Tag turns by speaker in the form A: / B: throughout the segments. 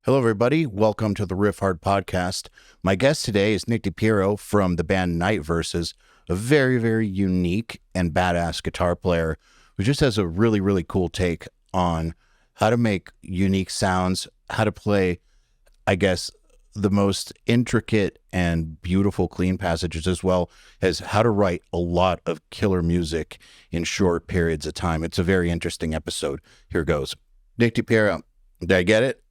A: Hello, everybody. Welcome to the Riffhard Podcast. My guest today is Nick DePirro from the band Night Verses, a very, very unique and badass guitar player who just has a really, really cool take on how to make unique sounds, how to play, I guess, the most intricate and beautiful clean passages, as well as how to write a lot of killer music in short periods of time. It's a very interesting episode. Here goes. Nick DePirro, did I get it?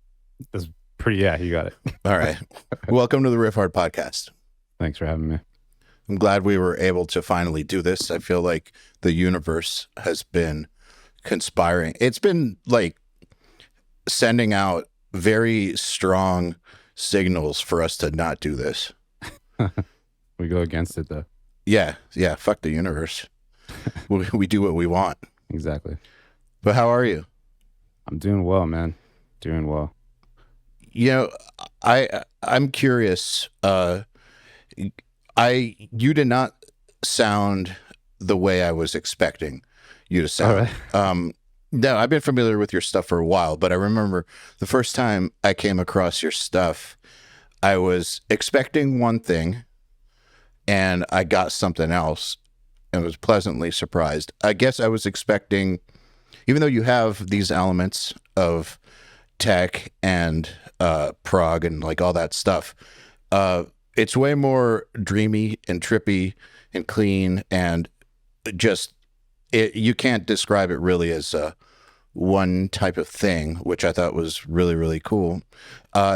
B: That's pretty, yeah, you got it.
A: All right. Welcome to the Riffhard Podcast.
B: Thanks for having me.
A: I'm glad we were able to finally do this. I feel like the universe has been conspiring. It's been like sending out very strong signals for us to not do this.
B: We go against it, though.
A: Yeah. Fuck the universe. we do what we want.
B: Exactly.
A: But how are you?
B: I'm doing well, man. Doing well.
A: You know, I'm curious. You did not sound the way I was expecting you to sound.
B: All right.
A: No, I've been familiar with your stuff for a while, but I remember the first time I came across your stuff, I was expecting one thing, and I got something else, and was pleasantly surprised. I guess I was expecting, even though you have these elements of tech and prog and like all that stuff, it's way more dreamy and trippy and clean, and just you can't describe it really as one type of thing, which I thought was really, really cool.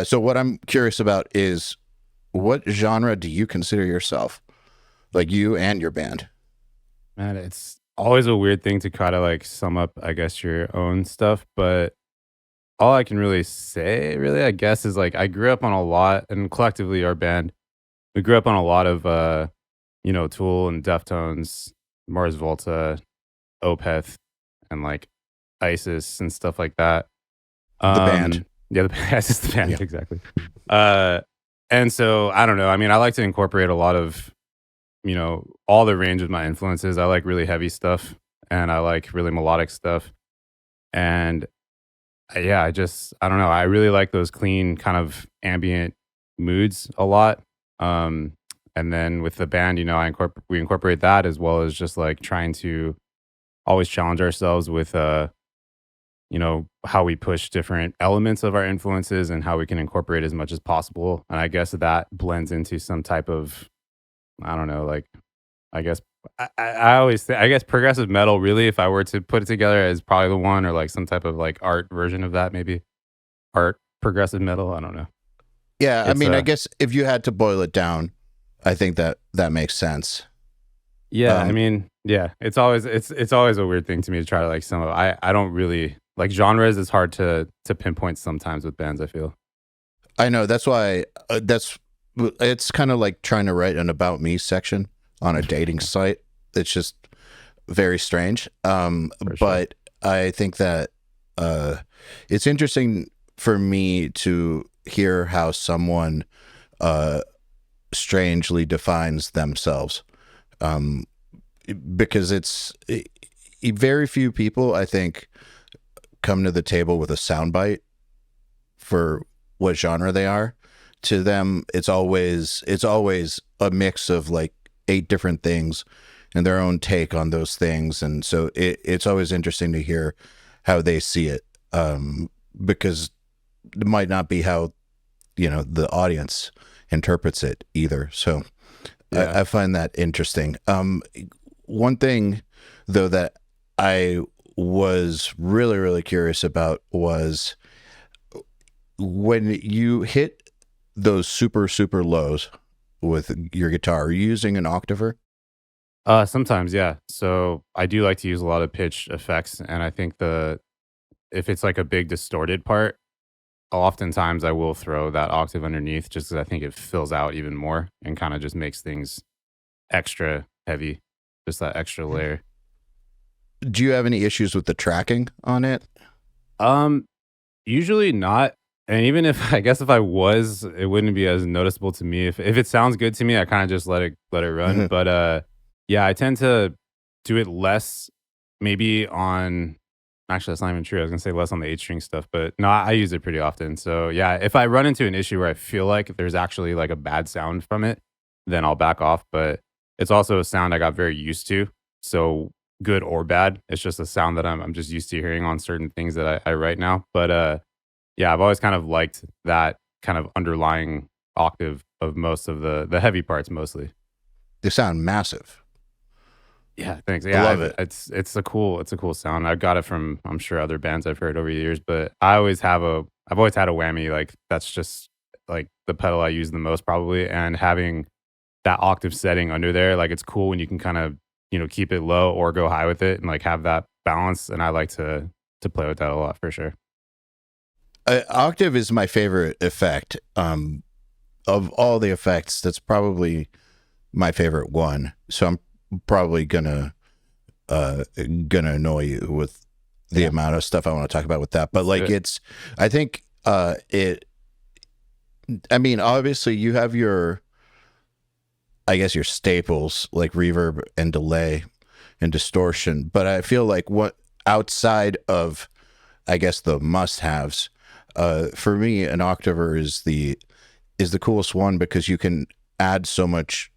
A: So what I'm curious about is, what genre do you consider yourself, like you and your band?
B: Man, it's always a weird thing to kind of like sum up, I guess, your own stuff, but all I can really say, really, I guess, is like I grew up on a lot, and collectively our band, we grew up on a lot of, Tool and Deftones, Mars Volta, Opeth, and like ISIS and stuff like that.
A: The band.
B: Yeah, ISIS, the band,
A: Yeah.
B: exactly. And so, I don't know. I mean, I like to incorporate a lot of, all the range of my influences. I like really heavy stuff, and I like really melodic stuff. And yeah, I don't know. I really like those clean kind of ambient moods a lot. And then with the band, we incorporate that, as well as just like trying to always challenge ourselves with, how we push different elements of our influences and how we can incorporate as much as possible. And I guess that blends into some type of, I don't know, like, I guess I always think, I guess progressive metal, really, if I were to put it together, is probably the one, or like some type of like art version of that, maybe art progressive metal. I don't know.
A: Yeah, I
B: It's
A: mean, I guess if you had to boil it down, I think that makes sense.
B: yeah. I mean, yeah. It's always a weird thing to me to try to like sum up. I don't really like genres. It's hard to pinpoint sometimes with bands, I feel.
A: I know, that's why it's kind of like trying to write an about me section on a dating site. It's just very strange.
B: For sure.
A: But I think that it's interesting for me to hear how someone strangely defines themselves, because very few people, I think, come to the table with a soundbite for what genre they are. To them, it's always a mix of like 8 different things and their own take on those things. And so it's always interesting to hear how they see it, because it might not be how, the audience interprets it either. So
B: Yeah.
A: I find that interesting. One thing, though, that I was really, really curious about was when you hit those super, super lows with your guitar, are you using an octaver?
B: Sometimes, yeah. So I do like to use a lot of pitch effects, and I think if it's like a big distorted part, oftentimes I will throw that octave underneath, just because I think it fills out even more and kind of just makes things extra heavy, just that extra layer.
A: Do you have any issues with the tracking on it?
B: Usually not. And even if I guess if I was, it wouldn't be as noticeable to me. If it sounds good to me, I kind of just let it run.
A: Mhm.
B: But yeah, I tend to do it less, maybe on Actually, that's not even true. I was gonna say less on the 8-string stuff, but no, I use it pretty often. So yeah, if I run into an issue where I feel like there's actually like a bad sound from it, then I'll back off. But it's also a sound I got very used to. So good or bad, it's just a sound that I'm just used to hearing on certain things that I write now. But yeah, I've always kind of liked that kind of underlying octave of most of the heavy parts mostly.
A: They sound massive.
B: Yeah, thanks.
A: I
B: Yeah,
A: love it.
B: it's a cool sound. I got it from I'm sure other bands I've heard over the years, but I've always had a whammy. Like that's just like the pedal I use the most probably, and having that octave setting under there, like it's cool when you can kind of keep it low or go high with it and like have that balance. And I like to play with that a lot for sure.
A: Octave is my favorite effect. Of all the effects, that's probably my favorite one. So I'm probably gonna annoy you with the amount of stuff I want to talk about with that. But like I think I mean, obviously you have your, I guess, your staples like reverb and delay and distortion, but I feel like what outside of, I guess, the must-haves, for me, an octaver is the coolest one because you can add so much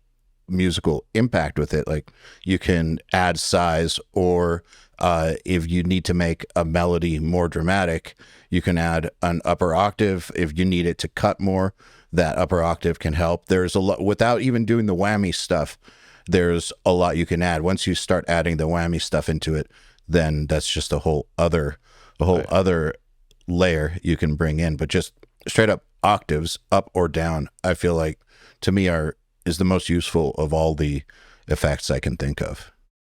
A: musical impact with it. Like you can add size, or if you need to make a melody more dramatic, you can add an upper octave. If you need it to cut more, that upper octave can help. There's a lot without even doing the whammy stuff. There's a lot you can add. Once you start adding the whammy stuff into it, then that's just a whole other layer you can bring in. But just straight up octaves, up or down, I feel like to me is the most useful of all the effects I can think of.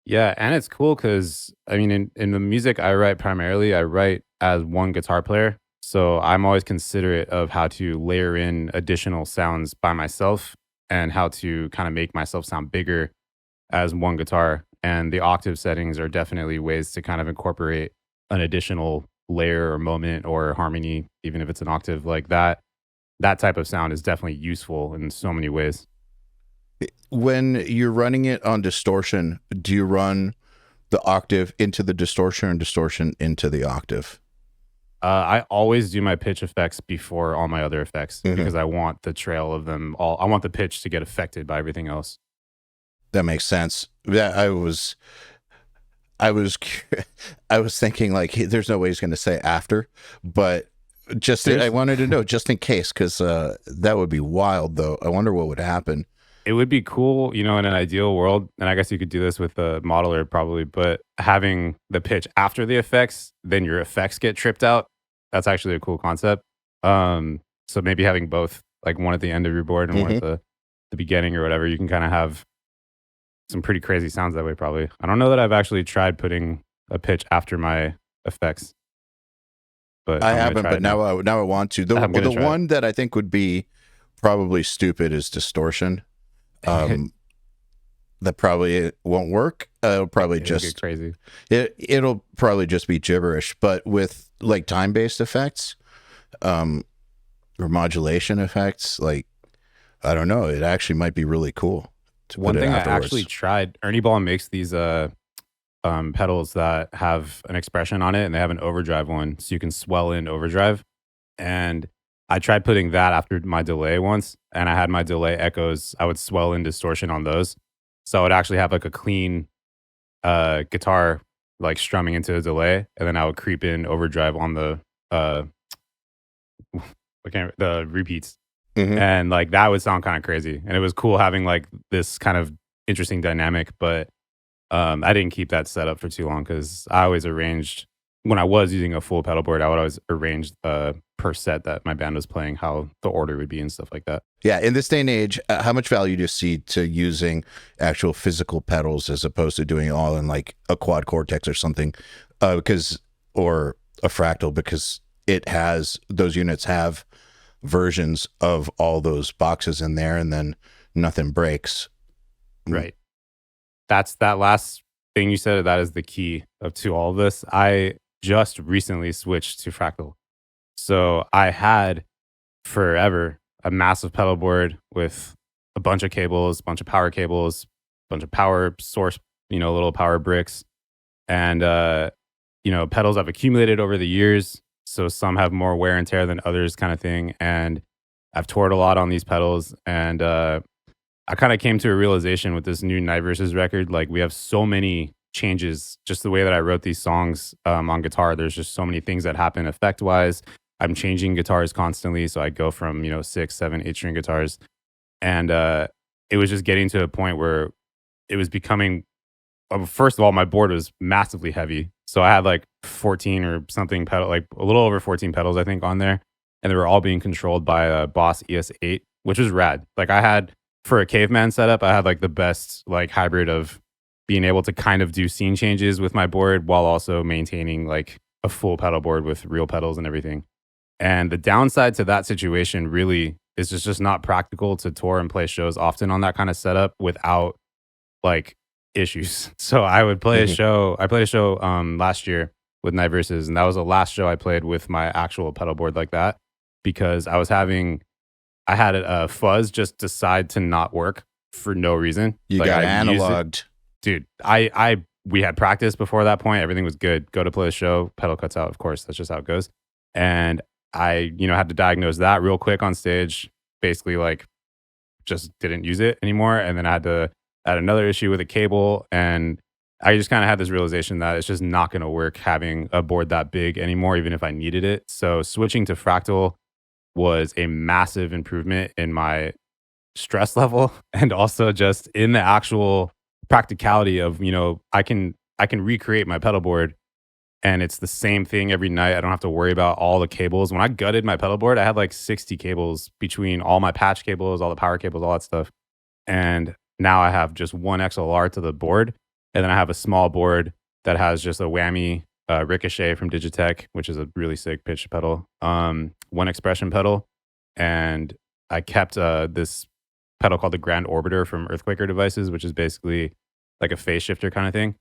B: Yeah, and it's cool because I mean, in the music I write primarily, I write as one guitar player. So I'm always considerate of how to layer in additional sounds by myself and how to kind of make myself sound bigger as one guitar. And the octave settings are definitely ways to kind of incorporate an additional layer or moment or harmony, even if it's an octave like that. That type of sound is definitely useful in so many ways.
A: When you're running it on distortion, do you run the octave into the distortion and distortion into the octave?
B: I always do my pitch effects before all my other effects because I want the trail of them all. I want the pitch to get affected by everything else.
A: That makes sense. Yeah, I was thinking like, there's no way he's going to say after, but I wanted to know just in case, because that would be wild though. I wonder what would happen.
B: It would be cool, in an ideal world, and I guess you could do this with a modeler probably, but having the pitch after the effects, then your effects get tripped out. That's actually a cool concept. So maybe having both, like one at the end of your board and one at the beginning or whatever, you can kind of have some pretty crazy sounds that way probably. I don't know that I've actually tried putting a pitch after my effects. But
A: I haven't, but now I want to. The one that I think would be probably stupid is distortion. That probably won't work. It'll probably
B: It'll
A: just
B: get crazy.
A: It'll probably just be gibberish. But with like time-based effects, or modulation effects, like I don't know, it actually might be really cool.
B: One thing I actually tried, Ernie Ball makes these pedals that have an expression on it, and they have an overdrive one, so you can swell in overdrive. And I tried putting that after my delay once, and I had my delay echoes. I would swell in distortion on those, so I would actually have like a clean guitar like strumming into a delay, and then I would creep in overdrive on the the repeats, and like that would sound kind of crazy, and it was cool having like this kind of interesting dynamic. But I didn't keep that set up for too long because I always arranged when I was using a full pedal board. I would always arrange per set that my band was playing, how the order would be and stuff like that.
A: Yeah, in this day and age, how much value do you see to using actual physical pedals as opposed to doing it all in like a quad cortex or something, or a fractal, because those units have versions of all those boxes in there, and then nothing breaks.
B: Right. That last thing you said, that is the key to all of this. I just recently switched to fractal. So I had forever a massive pedal board with a bunch of cables, bunch of power cables, bunch of power source, little power bricks. And pedals I've accumulated over the years. So some have more wear and tear than others, kind of thing. And I've toured a lot on these pedals, and I kind of came to a realization with this new Night Versus record. Like, we have so many changes, just the way that I wrote these songs on guitar. There's just so many things that happen effect wise. I'm changing guitars constantly. So I go from, 6, 7, 8 string guitars. And it was just getting to a point where it was becoming, first of all, my board was massively heavy. So I had like 14 or something pedal, like a little over 14 pedals, I think, on there. And they were all being controlled by a Boss ES8, which was rad. Like, I had, for a caveman setup, I had like the best like hybrid of being able to kind of do scene changes with my board while also maintaining like a full pedal board with real pedals and everything. And the downside to that situation really is just not practical to tour and play shows often on that kind of setup without like issues. So I would play a show. I played a show last year with Night Versus, and that was the last show I played with my actual pedal board like that, because I had a fuzz just decide to not work for no reason.
A: You
B: like,
A: got
B: I
A: analogued.
B: Dude, we had practice before that point. Everything was good. Go to play a show, pedal cuts out, of course. That's just how it goes. And I, had to diagnose that real quick on stage. Basically, like, just didn't use it anymore. And then I had to add another issue with a cable. And I just kind of had this realization that it's just not going to work having a board that big anymore, even if I needed it. So switching to Fractal was a massive improvement in my stress level, and also just in the actual practicality of, I can recreate my pedal board, and it's the same thing every night. I don't have to worry about all the cables. When I gutted my pedal board, I had like 60 cables between all my patch cables, all the power cables, all that stuff. And now I have just one XLR to the board, and then I have a small board that has just a whammy Ricochet from Digitech, which is a really sick pitch pedal, one expression pedal, and I kept this pedal called the Grand Orbiter from Earthquaker Devices, which is basically like a phase shifter kind of thing.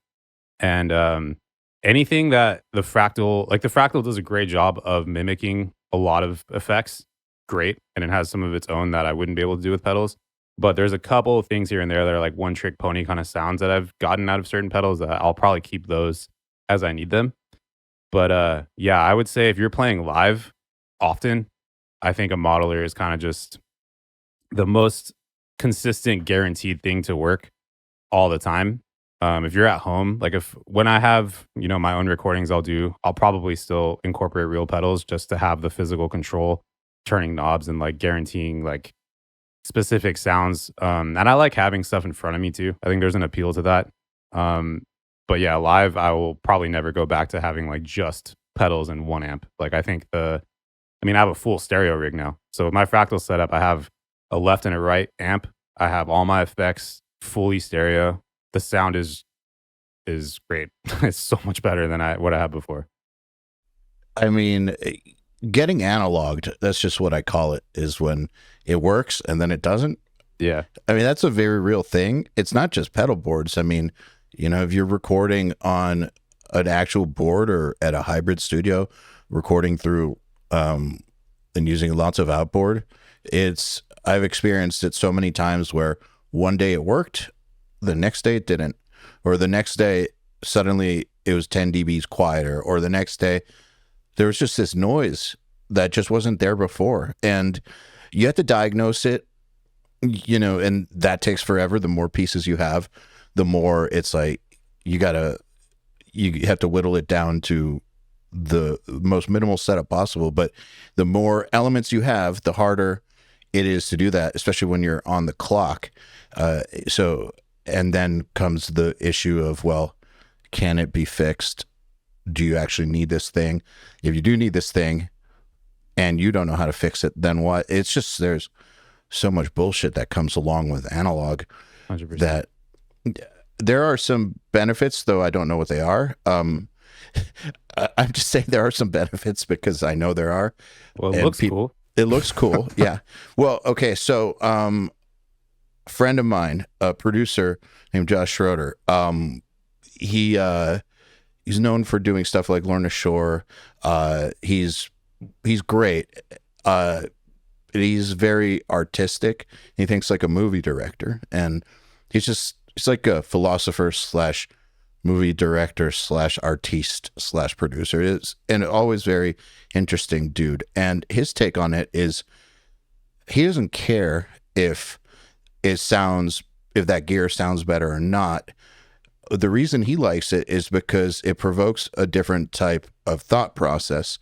B: And anything that the Fractal does a great job of mimicking a lot of effects, great, and it has some of its own that I wouldn't be able to do with pedals. But there's a couple of things here and there that are like one trick pony kind of sounds that I've gotten out of certain pedals that I'll probably keep those as I need them. But yeah, I would say if you're playing live often, I think a modeler is kind of just the most consistent, guaranteed thing to work all the time. If you're at home, like when I have, my own recordings, I'll probably still incorporate real pedals just to have the physical control, turning knobs and like guaranteeing like specific sounds. And I like having stuff in front of me too. I think there's an appeal to that. But yeah, live, I will probably never go back to having like just pedals and one amp. Like, I think I have a full stereo rig now. So with my Fractal setup, I have a left and a right amp. I have all my effects fully stereo. The sound is great. It's so much better than what I had before.
A: I mean, getting analogued, that's just what I call it, is when it works and then it doesn't.
B: Yeah.
A: I mean, that's a very real thing. It's not just pedal boards. I mean, if you're recording on an actual board or at a hybrid studio, recording through and using lots of outboard, I've experienced it so many times where one day it worked, the next day it didn't, or the next day suddenly it was 10 dBs quieter, or the next day there was just this noise that just wasn't there before. And you have to diagnose it, and that takes forever. The more pieces you have, the more it's like you have to whittle it down to the most minimal setup possible. But the more elements you have, the harder it is to do that, especially when you're on the clock. And then comes the issue of, well, can it be fixed? Do you actually need this thing? If you do need this thing and you don't know how to fix it, then what? It's just, there's so much bullshit that comes along with analog
B: 100%.
A: that there are some benefits, though I don't know what they are. I'm just saying there are some benefits because I know there are.
B: Well, it looks cool.
A: It looks cool. Yeah. Well, okay. So, friend of mine, a producer named Josh Schroeder, he's known for doing stuff like Lorna Shore. He's great. He's very artistic. He thinks like a movie director, and he's like a philosopher / movie director slash artiste slash producer is, and always very interesting dude. And his take on it is he doesn't care if that gear sounds better or not. The reason he likes it is because it provokes a different type of thought process,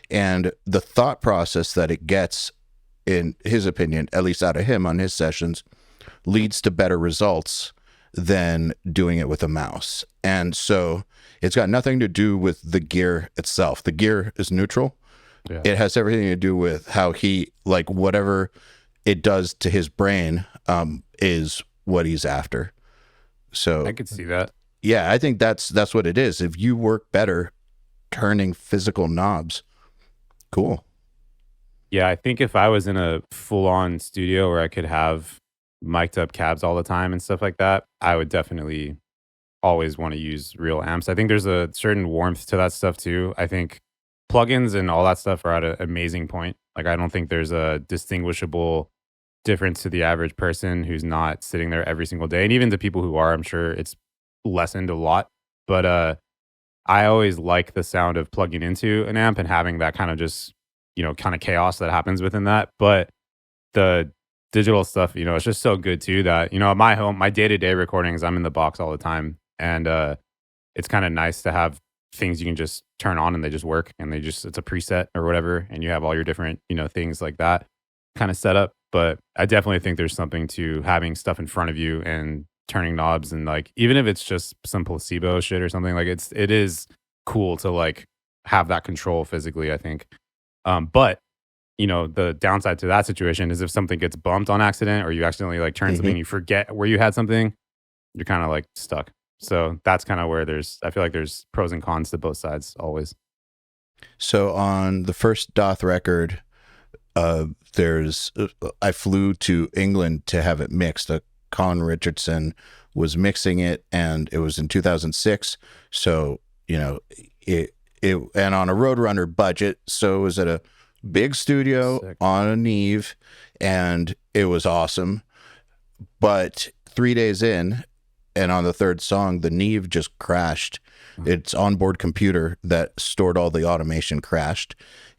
A: and the thought process that it gets, in his opinion, at least out of him on his sessions, leads to better results than doing it with a mouse. And so it's got nothing to do with the gear itself. The gear is neutral.
B: Yeah.
A: It has everything to do with how he, like, whatever it does to his brain is what he's after. So
B: I could see that.
A: Yeah, I think that's what it is. If you work better turning physical knobs, cool.
B: Yeah, I think if I was in a full-on studio where I could have mic'd up cabs all the time and stuff like that, I would definitely always want to use real amps. I think there's a certain warmth to that stuff too. I think plugins and all that stuff are at an amazing point. Like, I don't think there's a distinguishable difference to the average person who's not sitting there every single day. And even to people who are, I'm sure it's lessened a lot. But I always like the sound of plugging into an amp and having that kind of just, kind of chaos that happens within that. But the digital stuff, it's just so good too that, at my home, my day-to-day recordings, I'm in the box all the time. And it's kind of nice to have things you can just turn on and they just work, and it's a preset or whatever. And you have all your different, things like that kind of set up. But I definitely think there's something to having stuff in front of you and turning knobs, and like, even if it's just some placebo shit or something, like it is cool to like have that control physically, I think. But the downside to that situation is if something gets bumped on accident, or you accidentally like turn something, you forget where you had something, you're kind of like stuck. So that's kind of where I feel like there's pros and cons to both sides always.
A: So on the first Doth record, I flew to England to have it mixed. Colin Richardson was mixing it, and it was in 2006. So, it and on a Roadrunner budget. So it was at a big studio. Sick. On a Neve, and it was awesome. But 3 days in, and on the third song, the Neve just crashed. Its onboard computer that stored all the automation crashed.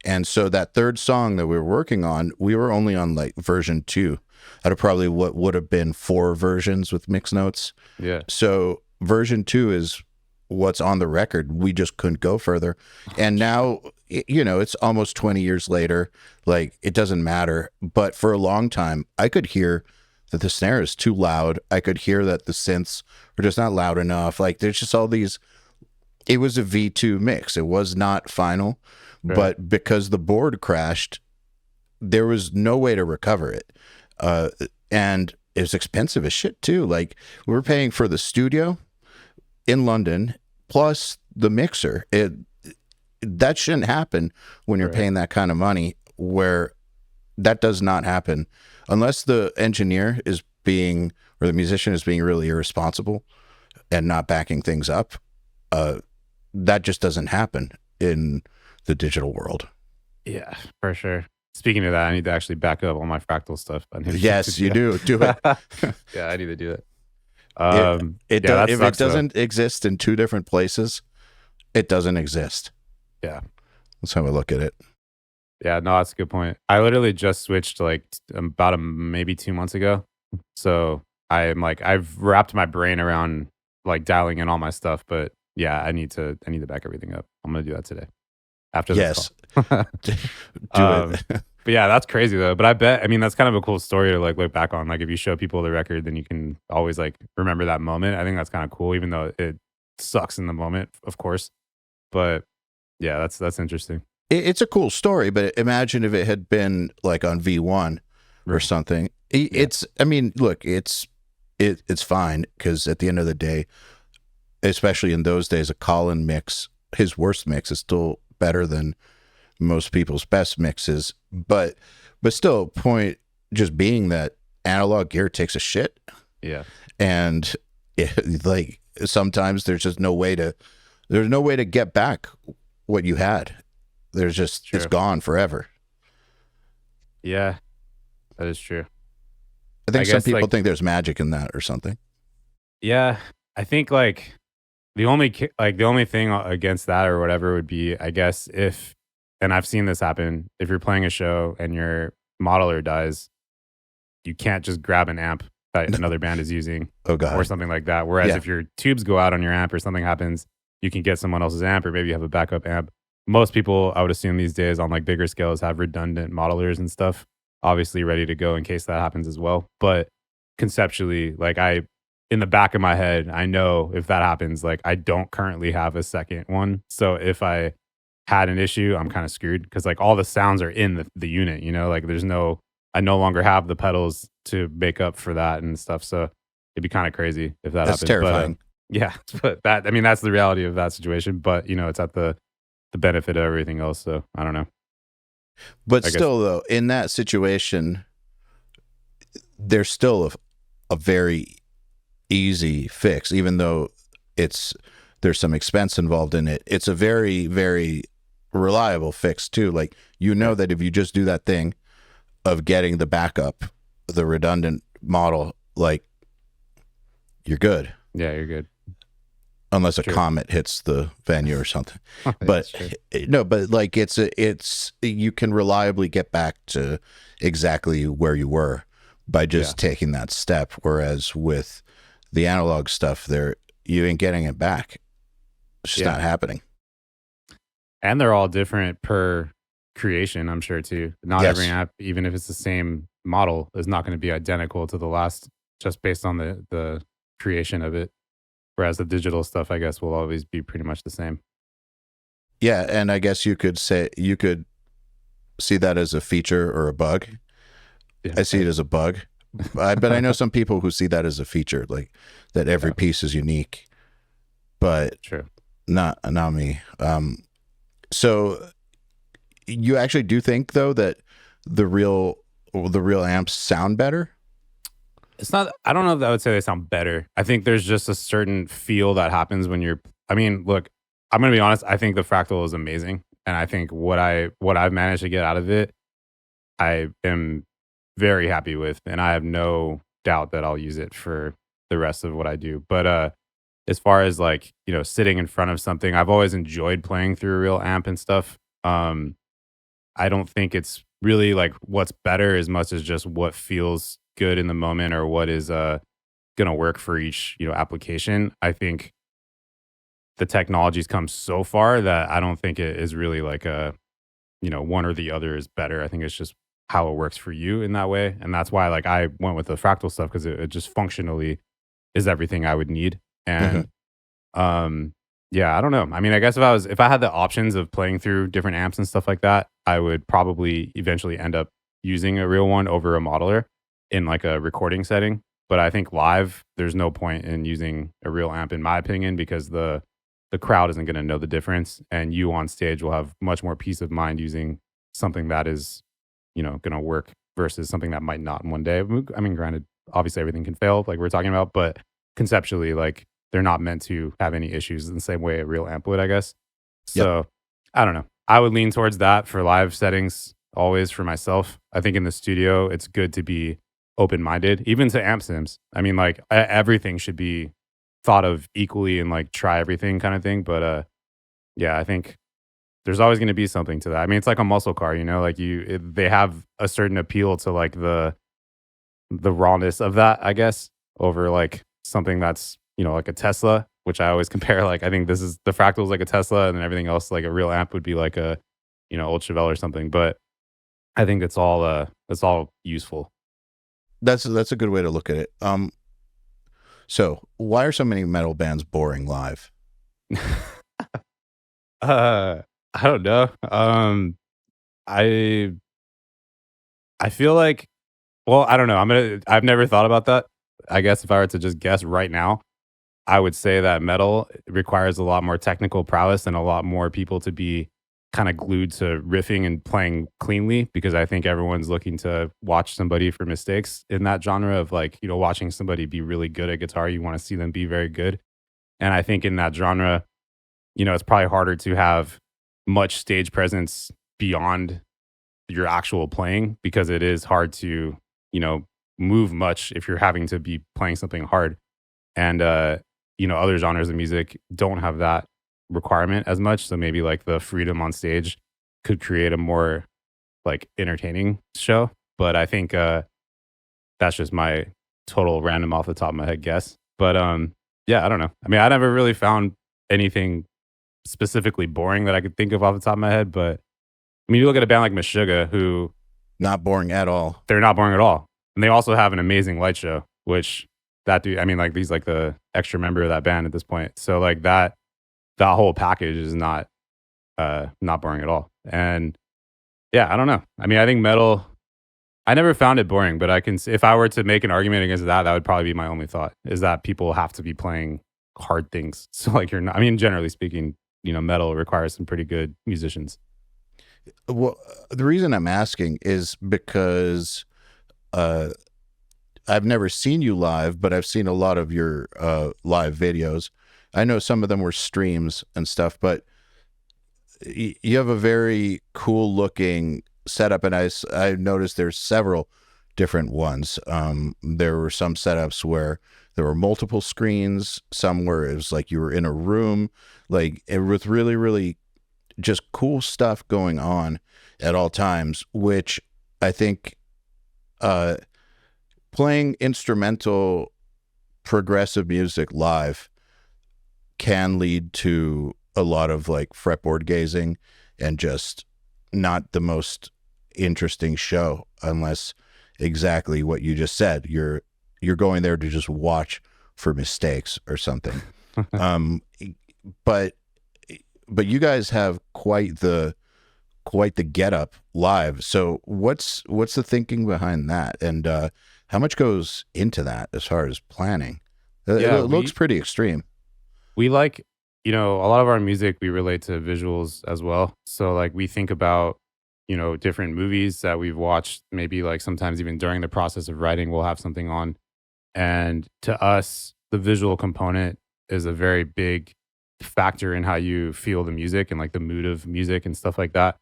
A: And so that third song that we were working on, we were only on like version 2 out of probably what would have been 4 versions with mix notes.
B: Yeah.
A: So version 2 is what's on the record. We just couldn't go further. And now, it's almost 20 years later. Like, it doesn't matter. But for a long time, I could hear that the snare is too loud. I could hear that the synths are just not loud enough. Like, there's just all these. It was a V2 mix. It was not final. Right. But because the board crashed, there was no way to recover it. And it was expensive as shit too. Like, we were paying for the studio in London plus the mixer. That shouldn't happen when you're paying that kind of money, where that does not happen unless the engineer is being, or the musician is being really irresponsible and not backing things up. That just doesn't happen in the digital world.
B: Yeah, for sure. Speaking of that, I need to actually back up all my Fractal stuff.
A: Yes, you do. Do it.
B: Yeah, I need to do it.
A: If it doesn't exist in 2 different places, it doesn't exist.
B: Yeah.
A: That's how I look at it.
B: Yeah, no, that's a good point. I literally just switched like about maybe 2 months ago. So I'm like, I've wrapped my brain around like dialing in all my stuff, but yeah, I need to back everything up. I'm gonna do that today. After this call.
A: Do it.
B: But yeah, that's crazy though. But that's kind of a cool story to like look back on. Like, if you show people the record, then you can always like remember that moment. I think that's kind of cool, even though it sucks in the moment, of course. But yeah, that's interesting.
A: It's a cool story, but imagine if it had been like on V1 or something. It's fine, because at the end of the day, especially in those days, a Colin mix, his worst mix is still better than most people's best mixes. But still, point just being that analog gear takes a shit.
B: Yeah.
A: And like, sometimes there's just no way to get back what you had. There's just, it's gone forever.
B: Yeah, that is true.
A: I think some people think there's magic in that or something.
B: Yeah, I think like the only thing against that or whatever would be, I guess, if, and I've seen this happen, if you're playing a show and your modeler dies, you can't just grab an amp that another band is using
A: Oh God.
B: or something like that. Whereas
A: Yeah.
B: if your tubes go out on your amp or something happens, you can get someone else's amp, or maybe you have a backup amp. Most people, I would assume these days on like bigger scales, have redundant modelers and stuff, obviously ready to go in case that happens as well. But conceptually, like in the back of my head, I know if that happens, like I don't currently have a second one. So if I had an issue, I'm kind of screwed because like all the sounds are in the unit, like I no longer have the pedals to make up for that and stuff. So it'd be kind of crazy if that
A: That's
B: happened.
A: terrifying.
B: But, yeah, but that's the reality of that situation. But it's at the benefit of everything else. So I don't know.
A: But still, though, in that situation, there's still a very easy fix, even though there's some expense involved in it. It's a very, very reliable fix too. Like, that if you just do that thing of getting the backup, the redundant model, like, you're good.
B: Yeah, you're good.
A: Unless a comet hits the venue or something. But no, but like it's you can reliably get back to exactly where you were by just taking that step. Whereas with the analog stuff, you ain't getting it back. It's just not happening.
B: And they're all different per creation, I'm sure too. Not every amp, even if it's the same model, is not going to be identical to the last, just based on the creation of it. Whereas the digital stuff, I guess, will always be pretty much the same.
A: Yeah, and I guess you could see that as a feature or a bug. Yeah. I see it as a bug, but I know some people who see that as a feature, like that every piece is unique. But not me. So you actually do think though that the real amps sound better?
B: It's not, I don't know if I would say they sound better. I think there's just a certain feel that happens when look, I'm going to be honest. I think the Fractal is amazing. And I think what I've managed to get out of it, I am very happy with. And I have no doubt that I'll use it for the rest of what I do. But as far as like, sitting in front of something, I've always enjoyed playing through a real amp and stuff. I don't think it's really like what's better as much as just what feels good in the moment or what is gonna work for each application. I think the technology's come so far that I don't think it is really like a one or the other is better. I think it's just how it works for you in that way, and that's why like I went with the Fractal stuff because it just functionally is everything I would need. And yeah, I don't know. I mean, I guess if I had the options of playing through different amps and stuff like that, I would probably eventually end up using a real one over a modeler in like a recording setting. But I think live, there's no point in using a real amp, in my opinion, because the crowd isn't going to know the difference, and you on stage will have much more peace of mind using something that is, going to work versus something that might not in one day. I mean, granted, obviously everything can fail, like we're talking about, but conceptually, like they're not meant to have any issues in the same way a real amp would, I guess. So I don't know. I would lean towards that for live settings always for myself. I think in the studio, it's good to be open-minded, even to amp sims. I mean, like everything should be thought of equally and like try everything kind of thing. But yeah, I think there's always going to be something to that. I mean, it's like a muscle car, like they have a certain appeal to like the rawness of that, I guess, over like something that's, like a Tesla, which I always compare. Like, I think the Fractal is like a Tesla, and then everything else, like a real amp would be like a, old Chevelle or something. But I think it's all useful.
A: That's a good way to look at it. So why are so many metal bands boring live?
B: I don't know. I feel like, well, I don't know. I've never thought about that. I guess if I were to just guess right now, I would say that metal requires a lot more technical prowess and a lot more people to be kind of glued to riffing and playing cleanly, because I think everyone's looking to watch somebody for mistakes in that genre of like, watching somebody be really good at guitar. You want to see them be very good. And I think in that genre, it's probably harder to have much stage presence beyond your actual playing, because it is hard to, move much if you're having to be playing something hard. And other genres of music don't have that requirement as much. So maybe like the freedom on stage could create a more like entertaining show. But I think that's just my total random off the top of my head guess. But yeah, I don't know. I mean, I never really found anything specifically boring that I could think of off the top of my head. But I mean, you look at a band like Meshuggah, who
A: Not boring at all.
B: they're not boring at all, and they also have an amazing light show. Which that dude, I mean, like he's like the extra member of that band at this point. So like that whole package is not boring at all. And yeah, I don't know. I mean, I think metal. I never found it boring, but I can. If I were to make an argument against that, that would probably be my only thought. Is that people have to be playing hard things. So like you're not. I mean, generally speaking, metal requires some pretty good musicians.
A: Well, the reason I'm asking is because I've never seen you live, but I've seen a lot of your live videos. I know some of them were streams and stuff, but you have a very cool looking setup, and I noticed there's several different ones. There were some setups where there were multiple screens, some where it was like you were in a room, like with really, really just cool stuff going on at all times, which I think playing instrumental progressive music live can lead to a lot of like fretboard gazing and just not the most interesting show, unless exactly what you just said. You're going there to just watch for mistakes or something. But you guys have quite the getup live. So what's the thinking behind that, and how much goes into that as far as planning? It looks pretty extreme.
B: We like, a lot of our music, we relate to visuals as well. So like we think about, different movies that we've watched, maybe like sometimes even during the process of writing, we'll have something on. And to us, the visual component is a very big factor in how you feel the music and like the mood of music and stuff like that.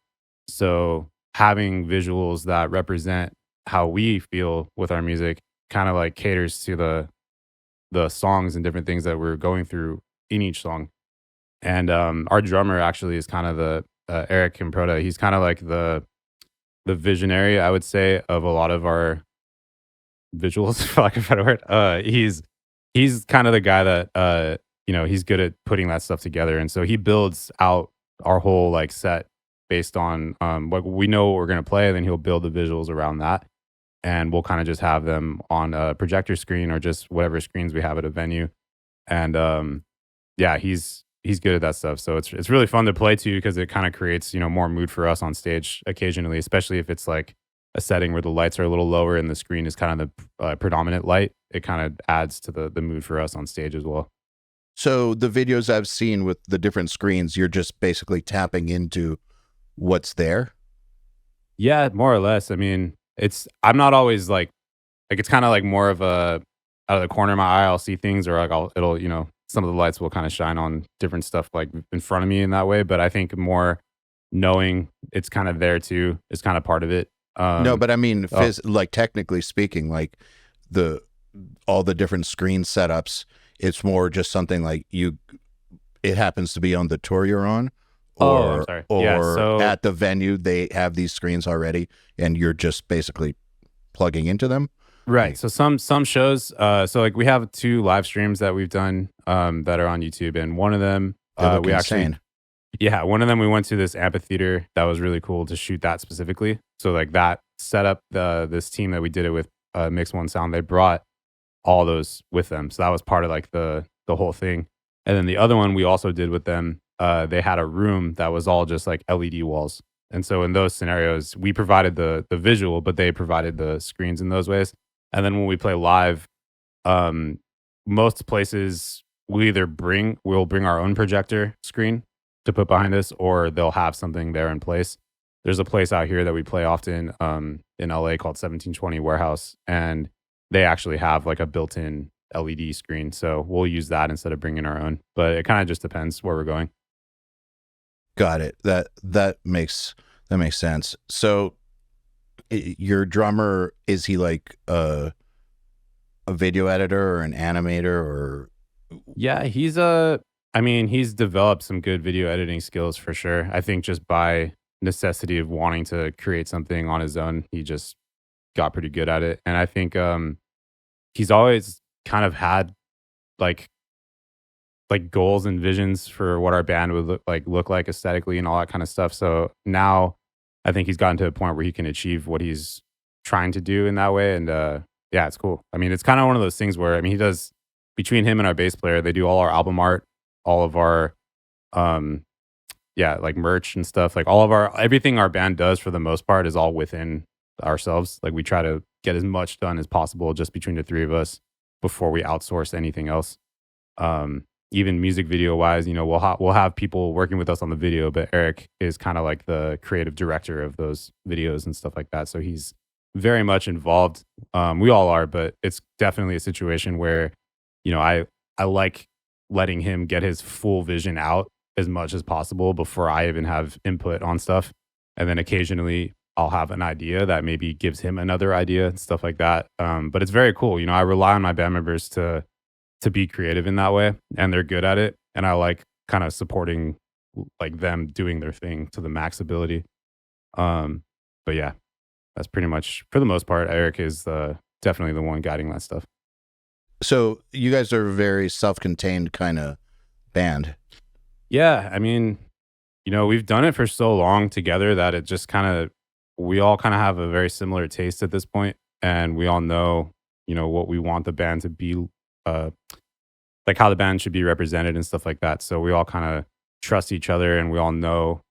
B: So having visuals that represent how we feel with our music kind of like caters to the songs and different things that we're going through in each song. And our drummer actually is kind of the Eric Improda. He's kind of like the visionary, I would say, of a lot of our visuals, for lack of a better word. He's kind of the guy that he's good at putting that stuff together, and so he builds out our whole like set based on what we know what we're gonna play, and then he'll build the visuals around that, and we'll kind of just have them on a projector screen or just whatever screens we have at a venue, and yeah, he's good at that stuff. So it's really fun to play to because it kind of creates more mood for us on stage occasionally, especially if it's like a setting where the lights are a little lower and the screen is kind of the predominant light. It kind of adds to the mood for us on stage as well.
A: So the videos I've seen with the different screens, you're just basically tapping into what's there.
B: Yeah, more or less. I mean, I'm not always like it's kind of like more of a out of the corner of my eye, I'll see things, or like it'll some of the lights will kind of shine on different stuff like in front of me in that way. But I think more knowing it's kind of there too is kind of part of it.
A: No, but I mean, like technically speaking, like all the different screen setups, it's more just something like it happens to be on the tour you're on, or at the venue they have these screens already, and you're just basically plugging into them.
B: Right. So some shows, so like we have 2 live streams that we've done that are on YouTube, and one of them we
A: insane.
B: one of them we went to this amphitheater that was really cool to shoot that specifically. So like that setup, this team that we did it with, Mix One Sound, they brought all those with them. So that was part of like the whole thing. And then the other one we also did with them, they had a room that was all just like LED walls. And so in those scenarios, we provided the visual, but they provided the screens in those ways. And then when we play live, most places we'll bring our own projector screen to put behind us, or they'll have something there in place. There's a place out here that we play often in LA called 1720 Warehouse, and they actually have like a built-in LED screen. So we'll use that instead of bringing our own. But it kind of just depends where we're going.
A: Got it. That makes sense. So your drummer, is he like a video editor or an animator, or
B: Yeah, he's developed some good video editing skills for sure. I think just by necessity of wanting to create something on his own, he just got pretty good at it. And I think he's always kind of had like goals and visions for what our band would look like aesthetically and all that kind of stuff. So now I think he's gotten to a point where he can achieve what he's trying to do in that way. And yeah, it's cool. I mean, it's kind of one of those things where he does, between him and our bass player, they do all our album art, all of our um yeah, like merch and stuff. Like all of our everything our band does for the most part is all within ourselves. Like we try to get as much done as possible just between the three of us before we outsource anything else. Um, Even music video wise, we'll have people working with us on the video, but Eric is kind of like the creative director of those videos and stuff like that. So he's very much involved. We all are, but it's definitely a situation where, I like letting him get his full vision out as much as possible before I even have input on stuff. And then occasionally I'll have an idea that maybe gives him another idea and stuff like that. But it's very cool. I rely on my band members to be creative in that way, and they're good at it. And I like kind of supporting like them doing their thing to the max ability. Um, but yeah, that's pretty much for the most part. Eric is definitely the one guiding that stuff.
A: So you guys are a very self-contained kind of band.
B: Yeah, I mean, we've done it for so long together that it just we all kind of have a very similar taste at this point, and we all know, what we want the band to be, like how the band should be represented and stuff like that. So we all kind of trust each other, and we all know,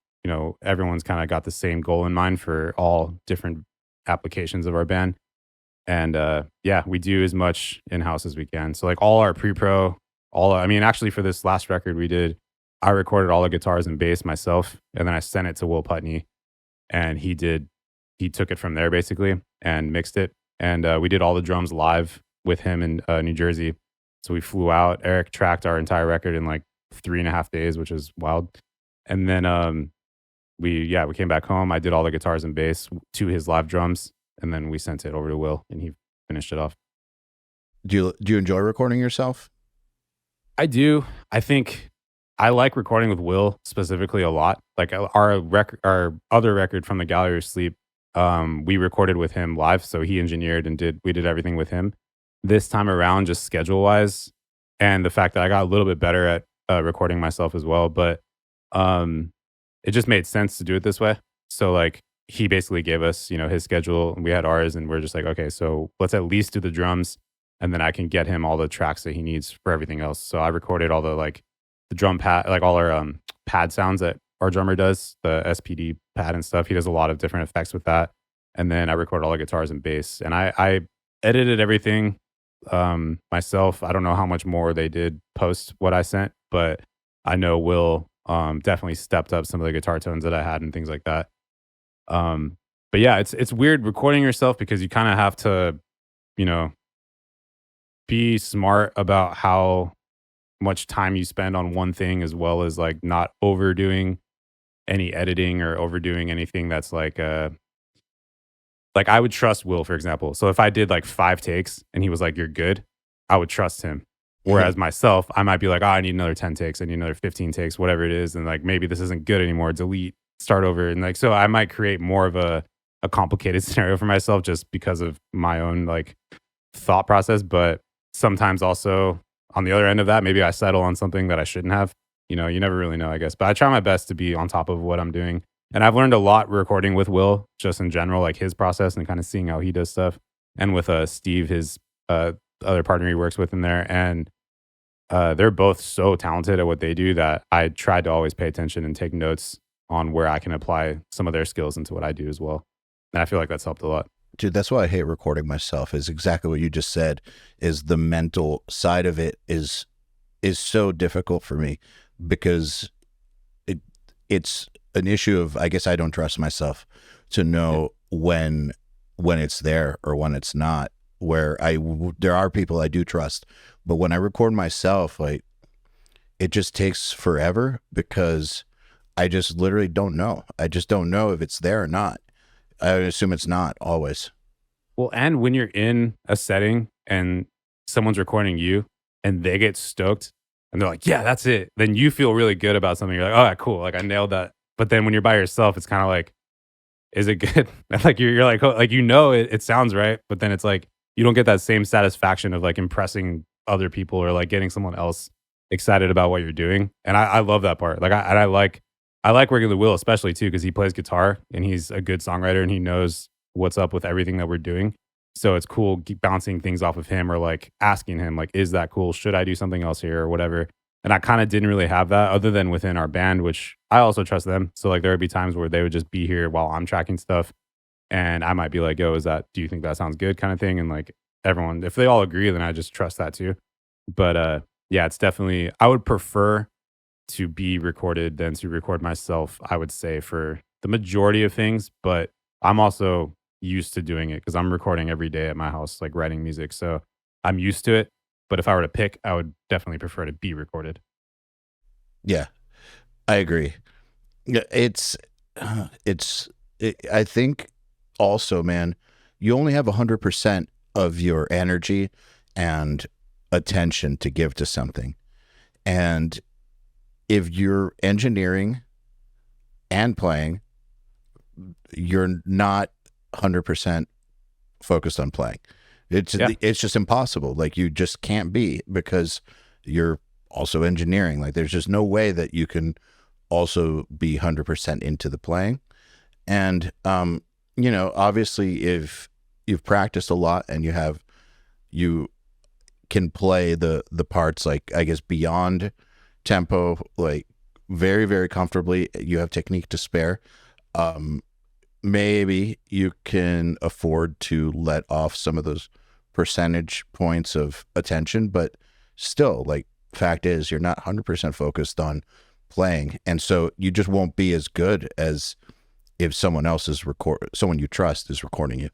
B: everyone's kind of got the same goal in mind for all different applications of our band. And yeah, we do as much in-house as we can. So like all our pre-pro, actually for this last record I recorded all the guitars and bass myself, and then I sent it to Will Putney, and he took it from there basically and mixed it. And we did all the drums live with him in New Jersey. So we flew out. Eric tracked our entire record in like 3.5 days, which is wild. And then we came back home. I did all the guitars and bass to his live drums, and then we sent it over to Will, and he finished it off.
A: Do you enjoy recording yourself?
B: I do. I think I like recording with Will specifically a lot. Like our other record from the Gallery of Sleep, we recorded with him live. So he engineered and we did everything with him. This time around, just schedule wise, and the fact that I got a little bit better at recording myself as well, but it just made sense to do it this way. So like he basically gave us, his schedule, and we had ours, and we're just like, okay, so let's at least do the drums, and then I can get him all the tracks that he needs for everything else. So I recorded all the drum pad, like all our pad sounds that our drummer does, the SPD pad and stuff. He does a lot of different effects with that. And then I recorded all the guitars and bass, and I edited everything myself. I don't know how much more they did post what I sent, but I know Will definitely stepped up some of the guitar tones that I had and things like that. But yeah, it's weird recording yourself because you kind of have to, be smart about how much time you spend on one thing, as well as like not overdoing any editing or overdoing anything that's like I would trust Will, for example. So if I did like 5 takes and he was like, "You're good," I would trust him. Whereas myself, I might be like, "Oh, I need another 10 takes. I need another 15 takes, whatever it is." And like, maybe this isn't good anymore. Delete, start over. And like, so I might create more of a complicated scenario for myself just because of my own like thought process. But sometimes also on the other end of that, maybe I settle on something that I shouldn't have. You never really know, I guess. But I try my best to be on top of what I'm doing. And I've learned a lot recording with Will, just in general, like his process and kind of seeing how he does stuff. And with Steve, his other partner he works with in there. And they're both so talented at what they do that I tried to always pay attention and take notes on where I can apply some of their skills into what I do as well. And I feel like that's helped a lot.
A: Dude, that's why I hate recording myself, is exactly what you just said, is the mental side of it is so difficult for me, because it's an issue of, I guess I don't trust myself to know when it's there or when it's not, where there are people I do trust, but when I record myself, like, it just takes forever because I just literally don't know. I just don't know if it's there or not. I assume it's not always.
B: Well, and when you're in a setting and someone's recording you, and they get stoked and they're like, yeah, that's it. Then you feel really good about something. You're like, oh, cool. Like I nailed that. But then when you're by yourself, it's kind of like, is it good? Like you're like, oh, like, it sounds right. But then it's like, you don't get that same satisfaction of like impressing other people or like getting someone else excited about what you're doing. And I love that part. Like I like working with Will, especially too, because he plays guitar and he's a good songwriter and he knows what's up with everything that we're doing. So it's cool keep bouncing things off of him or like asking him, like, is that cool? Should I do something else here or whatever? And I kind of didn't really have that other than within our band, which I also trust them. So like there would be times where they would just be here while I'm tracking stuff. And I might be like, yo, do you think that sounds good kind of thing? And like everyone, if they all agree, then I just trust that too. But yeah, it's definitely, I would prefer to be recorded than to record myself, I would say, for the majority of things. But I'm also used to doing it because I'm recording every day at my house, like writing music. So I'm used to it. But if I were to pick, I would definitely prefer to be recorded.
A: Yeah, I agree. Yeah, I think also, man, you only have 100% of your energy and attention to give to something. And if you're engineering and playing, you're not 100% focused on playing. It's just impossible. Like you just can't be because you're also engineering. Like there's just no way that you can also be 100% into the playing. And obviously if you've practiced a lot and you can play the parts, like I guess beyond tempo, like very, very comfortably, you have technique to spare. Maybe you can afford to let off some of those percentage points of attention, but still, like, fact is you're not 100% focused on playing, and so you just won't be as good as if someone you trust is recording you.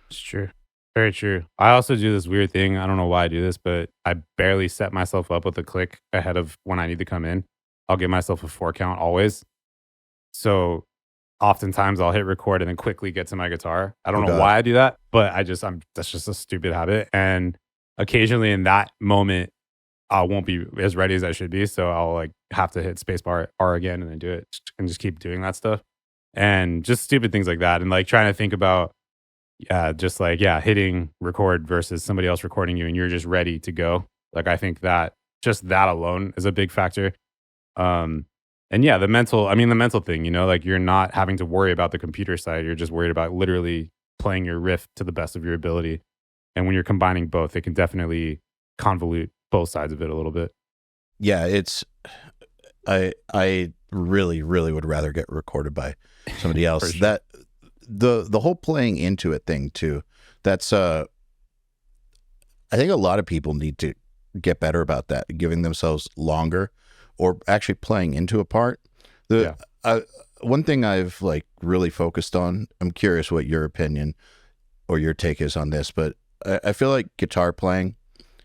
B: It's true. Very true. I also do this weird thing. I don't know why I do this, but I barely set myself up with a click ahead of when I need to come in. I'll give myself a 4 count always. So oftentimes I'll hit record and then quickly get to my guitar. I don't know why I do that, but that's just a stupid habit. And occasionally in that moment, I won't be as ready as I should be. So I'll like have to hit spacebar R again and then do it and just keep doing that stuff. And just stupid things like that. And like trying to think about, hitting record versus somebody else recording you and you're just ready to go. Like I think that just that alone is a big factor. And yeah, the mental thing, like you're not having to worry about the computer side. You're just worried about literally playing your riff to the best of your ability. And when you're combining both, it can definitely convolute both sides of it a little bit.
A: Yeah, I really, really would rather get recorded by somebody else.
B: Sure.
A: That the whole playing into it thing too. That's I think a lot of people need to get better about that, giving themselves longer or actually playing into a part. One thing I've like really focused on, I'm curious what your opinion or your take is on this, but I feel like guitar playing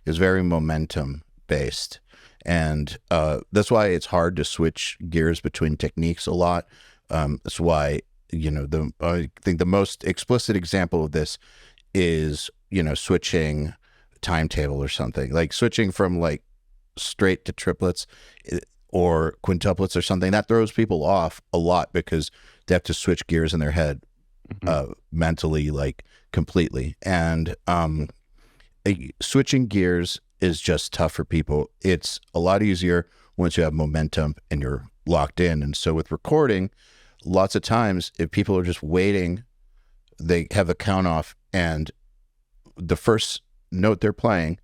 A: is very momentum based. And that's why it's hard to switch gears between techniques a lot. That's why, I think the most explicit example of this is, switching timetable or something, like switching from like straight to triplets or quintuplets or something. That throws people off a lot because they have to switch gears in their head mentally, like completely. And switching gears is just tough for people. It's a lot easier once you have momentum and you're locked in. And so with recording, lots of times if people are just waiting, they have a count off and the first note they're playing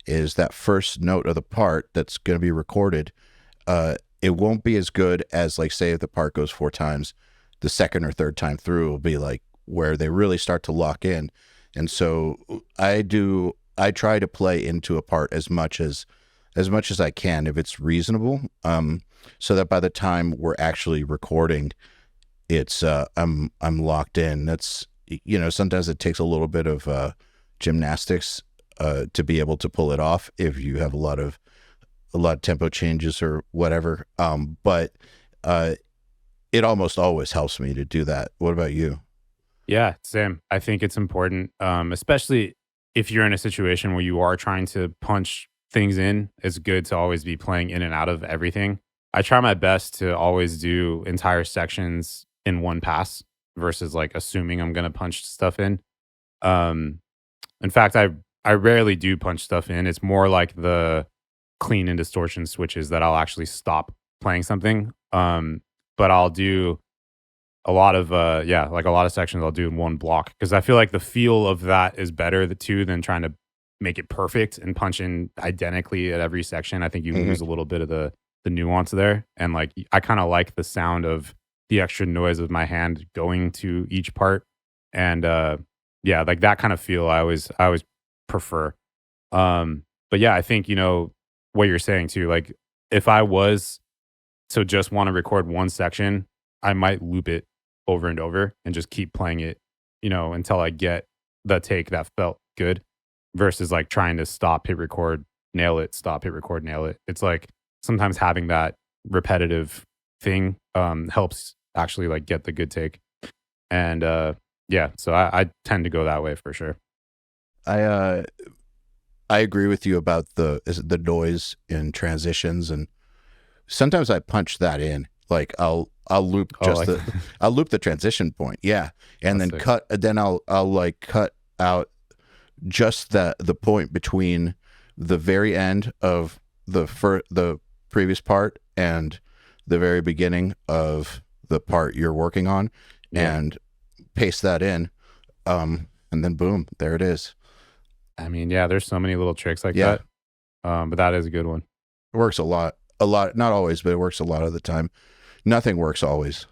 A: is that first note of the part that's going to be recorded. It won't be as good as, like, say if the part goes 4 times, the second or third time through will be like where they really start to lock in. And so I try to play into a part as much as I can if it's reasonable, so that by the time we're actually recording, it's I'm locked in. That's, sometimes it takes a little bit of gymnastics to be able to pull it off if you have a lot of tempo changes or whatever. But it almost always helps me to do that. What about you?
B: Yeah, same. I think it's important, especially if you're in a situation where you are trying to punch things in, it's good to always be playing in and out of everything. I try my best to always do entire sections in one pass versus like assuming I'm gonna punch stuff in. Um, in fact, I rarely do punch stuff in. It's more like the clean and distortion switches that I'll actually stop playing something. But I'll do a lot of like a lot of sections I'll do in one block because I feel like the feel of that is better too than trying to make it perfect and punch in identically at every section. I think you lose a little bit of the nuance there, and like I kind of like the sound of the extra noise of my hand going to each part, and yeah, like that kind of feel I always prefer. But yeah, I think what you're saying too. Like if I was to just want to record one section, I might loop it over and over and just keep playing it, until I get the take that felt good versus like trying to stop, hit record, nail it, stop, hit record, nail it. It's like sometimes having that repetitive thing helps actually like get the good take. And yeah, so I tend to go that way for sure.
A: I agree with you about the noise in transitions, and sometimes I punch that in. Like I'll loop I'll loop the transition point, yeah, and then cut. Then I'll like cut out just the point between the very end of the previous part and the very beginning of the part you're working on, and paste that in, and then boom, there it is.
B: I mean, yeah, there's so many little tricks like that, but that is a good one.
A: It works a lot, not always, but it works a lot of the time. Nothing works always.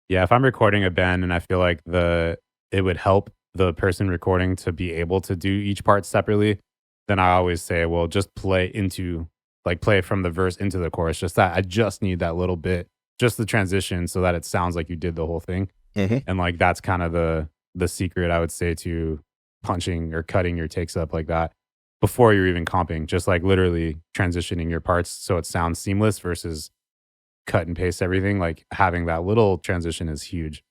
B: Yeah, if I'm recording a band and I feel like it would help the person recording to be able to do each part separately, then I always say, well, just play from the verse into the chorus. Just that I just need that little bit, just the transition, so that it sounds like you did the whole thing. And like that's kind of the secret, I would say, to punching or cutting your takes up like that before you're even comping. Just like literally transitioning your parts so it sounds seamless versus cut and paste everything. Like having that little transition is huge.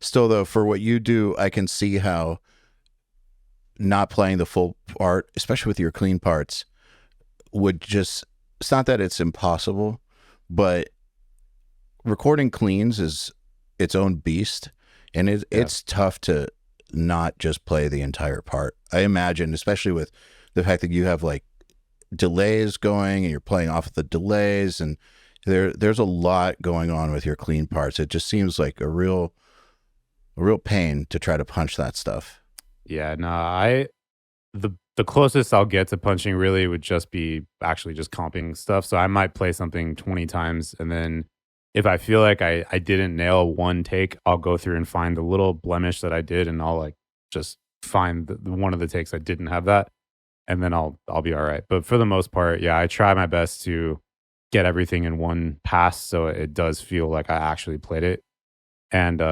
A: Still though, for what you do, I can see how not playing the full part, especially with your clean parts, it's not that it's impossible, but recording cleans is its own beast, and it's tough to not just play the entire part. I imagine, especially with the fact that you have like delays going and you're playing off of the delays, and there's a lot going on with your clean parts. It just seems like a real pain to try to punch that stuff.
B: Yeah, no, the closest I'll get to punching really would just be actually just comping stuff. So I might play something 20 times, and then if I feel like I didn't nail one take, I'll go through and find the little blemish that I did, and I'll like just find the one of the takes I didn't have that, and then I'll be all right. But for the most part, yeah, I try my best to get everything in one pass so it does feel like I actually played it. And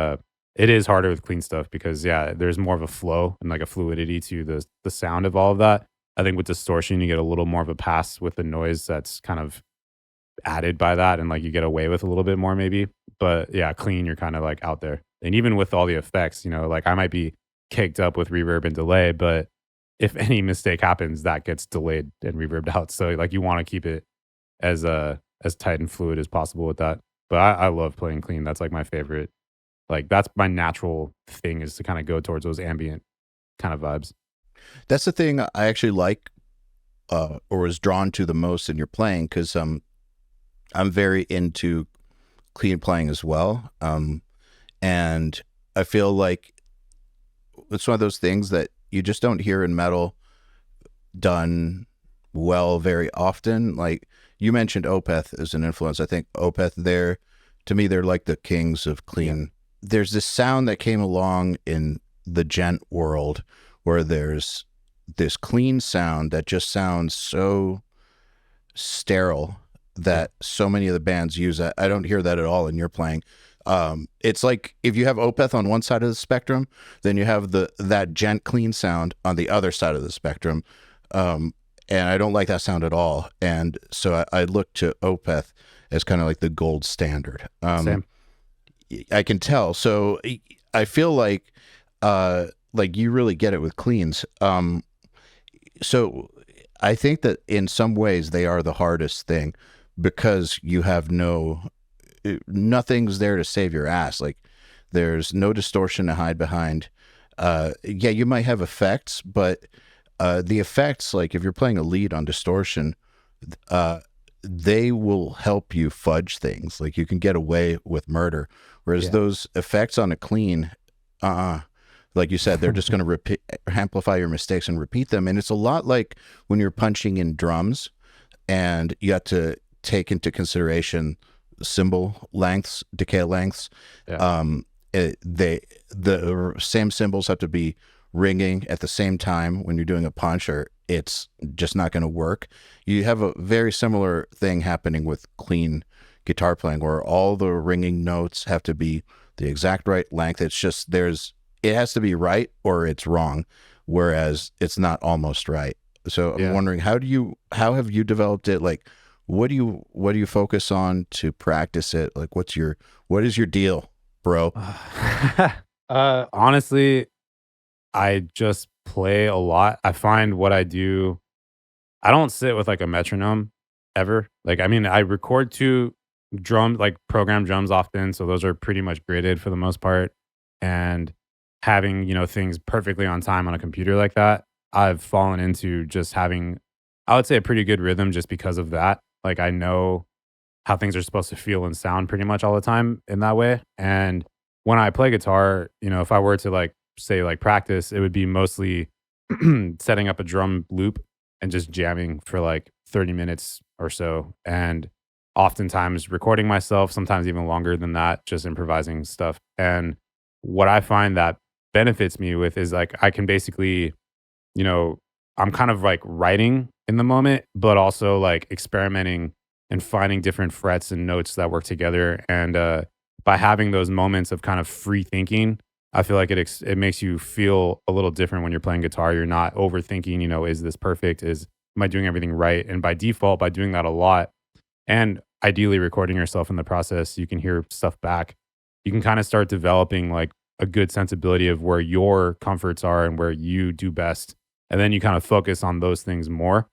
B: it is harder with clean stuff because there's more of a flow and like a fluidity to the sound of all of that. I think with distortion you get a little more of a pass with the noise that's kind of added by that, and like you get away with a little bit more maybe. But yeah, clean, you're kind of like out there. And even with all the effects, like I might be caked up with reverb and delay, but if any mistake happens, that gets delayed and reverbed out. So like you want to keep it as tight and fluid as possible with that. But I love playing clean. That's like my favorite. Like that's my natural thing, is to kind of go towards those ambient kind of vibes.
A: That's the thing I actually like, or was drawn to the most in your playing, because I'm very into clean playing as well. And I feel like it's one of those things that you just don't hear in metal done well very often. Like you mentioned Opeth as an influence. I think Opeth, to me, they're like the kings of clean. Yeah. There's this sound that came along in the gent world where there's this clean sound that just sounds so sterile that so many of the bands use that. I don't hear that at all in your playing. It's like if you have Opeth on one side of the spectrum, then you have that gent clean sound on the other side of the spectrum. And I don't like that sound at all. And so I look to Opeth as kind of like the gold standard.
B: Same.
A: I can tell. So I feel like you really get it with cleans. So I think that in some ways they are the hardest thing because you have nothing's there to save your ass. Like there's no distortion to hide behind. Yeah, you might have effects, but the effects, like if you're playing a lead on distortion, they will help you fudge things. Like you can get away with murder, whereas those effects on a clean, like you said, they're just going to amplify your mistakes and repeat them. And it's a lot like when you're punching in drums and you have to take into consideration cymbal lengths, decay lengths. The same cymbals have to be ringing at the same time when you're doing a punch, or it's just not going to work. You have a very similar thing happening with clean guitar playing, where all the ringing notes have to be the exact right length. It's just it has to be right or it's wrong, whereas it's not almost right. So I'm wondering, how have you developed it? Like, what do you focus on to practice it? Like, what is your deal, bro?
B: Honestly, I just play a lot. I find what I do, I don't sit with like a metronome ever. Like, I mean, I record to drums, like program drums often. So those are pretty much gridded for the most part. And having, things perfectly on time on a computer like that, I've fallen into just having, I would say, a pretty good rhythm just because of that. Like, I know how things are supposed to feel and sound pretty much all the time in that way. And when I play guitar, if I were to like say like practice, it would be mostly setting up a drum loop and just jamming for like 30 minutes or so. And oftentimes recording myself, sometimes even longer than that, just improvising stuff. And what I find that benefits me with is like I can basically, I'm kind of like writing in the moment, but also like experimenting and finding different frets and notes that work together. And by having those moments of kind of free thinking, I feel like it makes you feel a little different when you're playing guitar. You're not overthinking, is this perfect? Am I doing everything right? And by default, by doing that a lot and ideally recording yourself in the process, you can hear stuff back. You can kind of start developing like a good sensibility of where your comforts are and where you do best. And then you kind of focus on those things more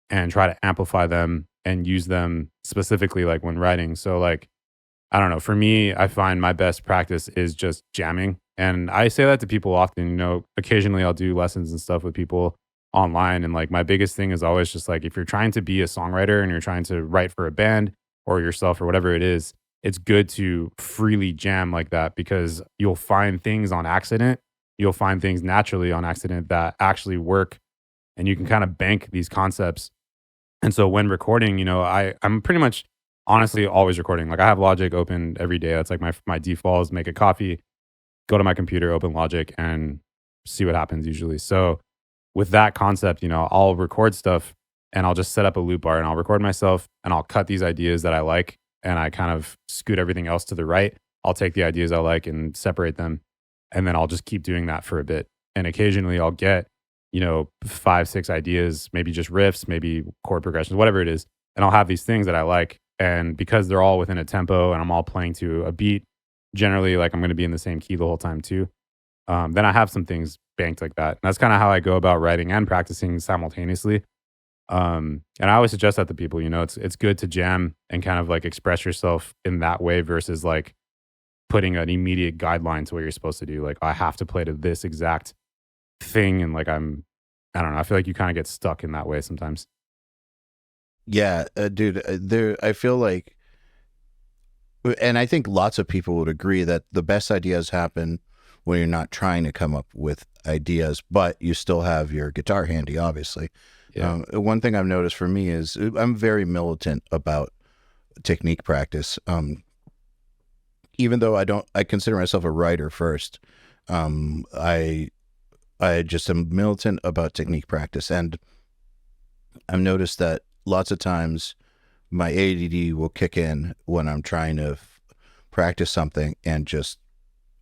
B: and try to amplify them and use them specifically like when writing. So like, I don't know, for me, I find my best practice is just jamming. And I say that to people often, occasionally I'll do lessons and stuff with people online. And like my biggest thing is always just like, if you're trying to be a songwriter and you're trying to write for a band or yourself or whatever it is, it's good to freely jam like that because you'll find things on accident. You'll find things naturally on accident that actually work. And you can kind of bank these concepts. And so when recording, I'm pretty much honestly always recording. Like I have Logic open every day. That's like my default is make a coffee, go to my computer, open Logic, and see what happens usually. So with that concept, I'll record stuff and I'll just set up a loop bar and I'll record myself and I'll cut these ideas that I like and I kind of scoot everything else to the right. I'll take the ideas I like and separate them. And then I'll just keep doing that for a bit. And occasionally I'll get, 5, 6 ideas, maybe just riffs, maybe chord progressions, whatever it is. And I'll have these things that I like. And because they're all within a tempo and I'm all playing to a beat, generally like I'm going to be in the same key the whole time too. Then I have some things banked like that. And that's kind of how I go about writing and practicing simultaneously. And I always suggest that to people, it's good to jam and kind of like express yourself in that way versus like putting an immediate guideline to what you're supposed to do. Like I have to play to this exact thing. And like, I don't know. I feel like you kind of get stuck in that way sometimes.
A: Yeah, dude, I feel like, and I think lots of people would agree that the best ideas happen when you're not trying to come up with ideas, but you still have your guitar handy, obviously. Yeah. One thing I've noticed for me is I'm very militant about technique practice. Even though I consider myself a writer first. I just am militant about technique practice. And I've noticed that lots of times my ADD will kick in when I'm trying to practice something and just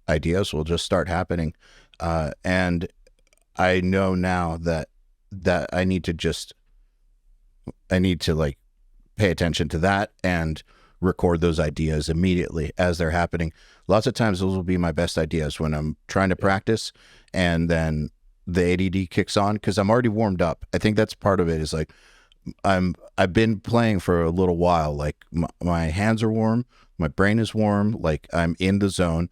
A: ideas will just start happening. And I know now that I need to like pay attention to that and record those ideas immediately as they're happening. Lots of times those will be my best ideas when I'm trying to practice, and then the ADD kicks on because I'm already warmed up. I think that's part of it. Is like I've been playing for a little while. Like my hands are warm, my brain is warm. Like I'm in the zone,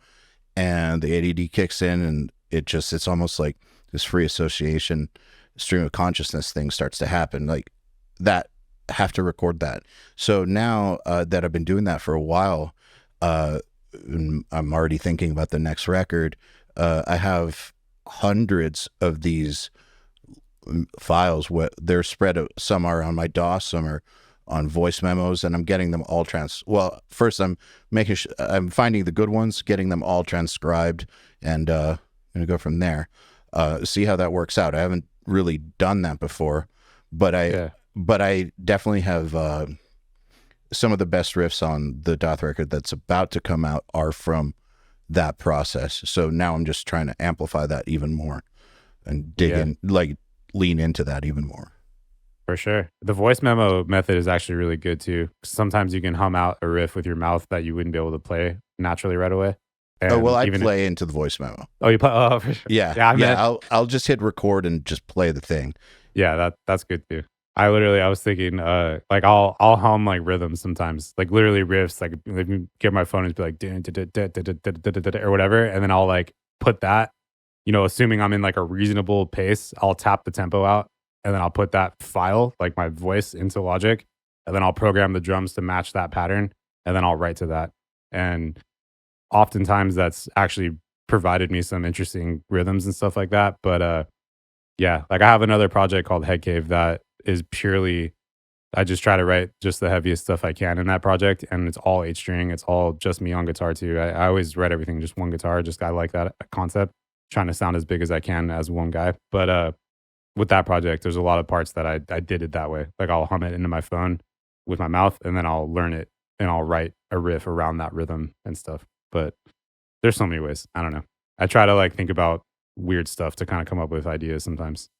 A: and the ADD kicks in, and it's almost like this free association, stream of consciousness thing starts to happen. Like that, I have to record that. So now that I've been doing that for a while, I'm already thinking about the next record. I have hundreds of these files. They're spread. Some are on my DOS, some are on voice memos, and I'm getting them all well, first I'm I'm finding the good ones, getting them all transcribed, and gonna go from there. See how that works out. I haven't really done that before, but I definitely have some of the best riffs on the Doth record that's about to come out are from that process. So now I'm just trying to amplify that even more and dig in, like lean into that even more.
B: For sure. The voice memo method is actually really good too. Sometimes you can hum out a riff with your mouth that you wouldn't be able to play naturally right away. And
A: I play into the voice memo.
B: Oh, you play? Oh, for sure.
A: Yeah. I'll just hit record and just play the thing.
B: Yeah, that's good too. I was thinking, like I'll hum like rhythms sometimes, like literally riffs, like get my phone and be like or whatever, and then I'll like put that, assuming I'm in like a reasonable pace, I'll tap the tempo out, and then I'll put that file, like my voice, into Logic, and then I'll program the drums to match that pattern, and then I'll write to that. And oftentimes that's actually provided me some interesting rhythms and stuff like that. But yeah, like I have another project called Head Cave that is purely, I just try to write just the heaviest stuff I can in that project, and it's all 8-string. It's all just me on guitar too. I always write everything just one guitar. I like that concept, trying to sound as big as I can as one guy. But with that project, there's a lot of parts that I did it that way. Like I'll hum it into my phone with my mouth, and then I'll learn it and I'll write a riff around that rhythm and stuff. But there's so many ways. I don't know. I try to like think about weird stuff to kind of come up with ideas sometimes.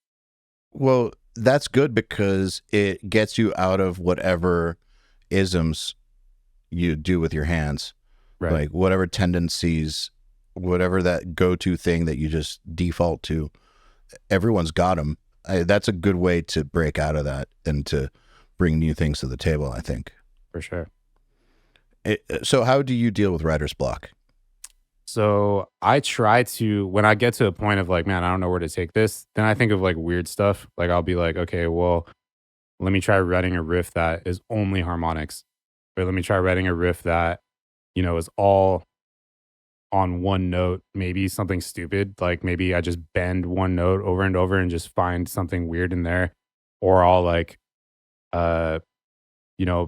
A: Well, that's good because it gets you out of whatever isms you do with your hands. Right. Like whatever tendencies, whatever that go-to thing that you just default to, everyone's got them. That's a good way to break out of that and to bring new things to the table, I think.
B: For sure.
A: So how do you deal with writer's block?
B: So I try to, when I get to a point of like, man, I don't know where to take this, then I think of like weird stuff. Like I'll be like, okay, well, let me try writing a riff that is only harmonics. Or let me try writing a riff that, is all on one note, maybe something stupid. Like maybe I just bend one note over and over and just find something weird in there. Or I'll like,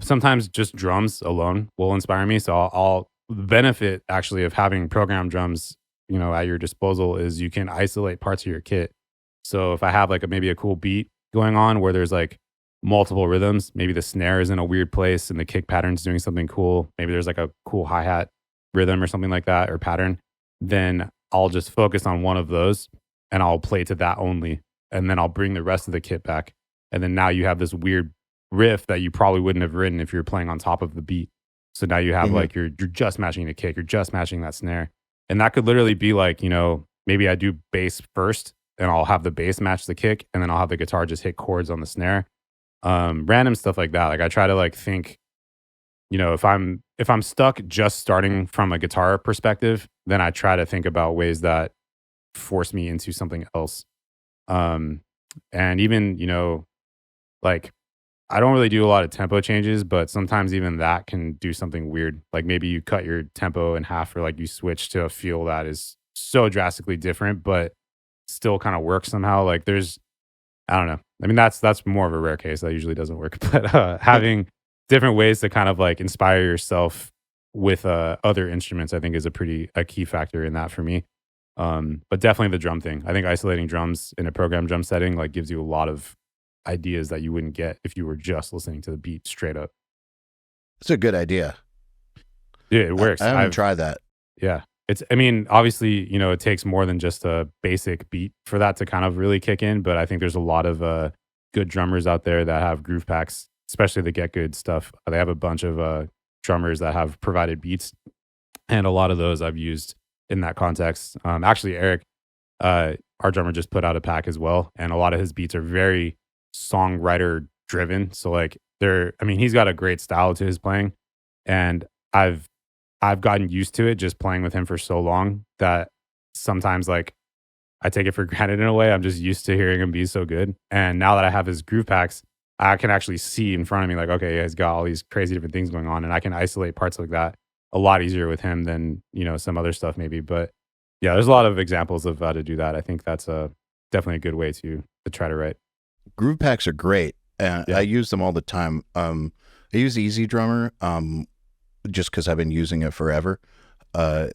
B: sometimes just drums alone will inspire me. So I'll the benefit actually of having programmed drums, at your disposal is you can isolate parts of your kit. So if I have like maybe a cool beat going on where there's like multiple rhythms, maybe the snare is in a weird place and the kick pattern's doing something cool. Maybe there's like a cool hi-hat rhythm or something like that or pattern. Then I'll just focus on one of those and I'll play to that only. And then I'll bring the rest of the kit back. And then now you have this weird riff that you probably wouldn't have written if you were playing on top of the beat. So now you have like you're just matching the kick, you're just matching that snare. And that could literally be like, maybe I do bass first and I'll have the bass match the kick and then I'll have the guitar just hit chords on the snare. Random stuff like that. Like I try to like think, if I'm stuck just starting from a guitar perspective, then I try to think about ways that force me into something else. And even, like I don't really do a lot of tempo changes, but sometimes even that can do something weird. Like maybe you cut your tempo in half or like you switch to a feel that is so drastically different, but still kind of works somehow. Like I don't know. I mean, that's more of a rare case. That usually doesn't work. But having different ways to kind of like inspire yourself with other instruments, I think is a key factor in that for me. But definitely the drum thing. I think isolating drums in a programmed drum setting like gives you a lot of ideas that you wouldn't get if you were just listening to the beat straight up.
A: It's a good idea.
B: Yeah, it works.
A: I haven't tried that.
B: Yeah. Obviously, it takes more than just a basic beat for that to kind of really kick in. But I think there's a lot of good drummers out there that have groove packs, especially the Get Good stuff. They have a bunch of drummers that have provided beats. And a lot of those I've used in that context. Actually, Eric, our drummer just put out a pack as well, and a lot of his beats are very songwriter driven. So like he's got a great style to his playing, and I've gotten used to it just playing with him for so long that sometimes like I take it for granted in a way. I'm just used to hearing him be so good. And now that I have his groove packs, I can actually see in front of me like, okay, he's got all these crazy different things going on, and I can isolate parts like that a lot easier with him than, some other stuff maybe. But yeah, there's a lot of examples of how to do that. I think that's definitely a good way to try to write.
A: Groove packs are great. And
B: Yeah.
A: I use them all the time. I use Easy Drummer just because I've been using it forever. And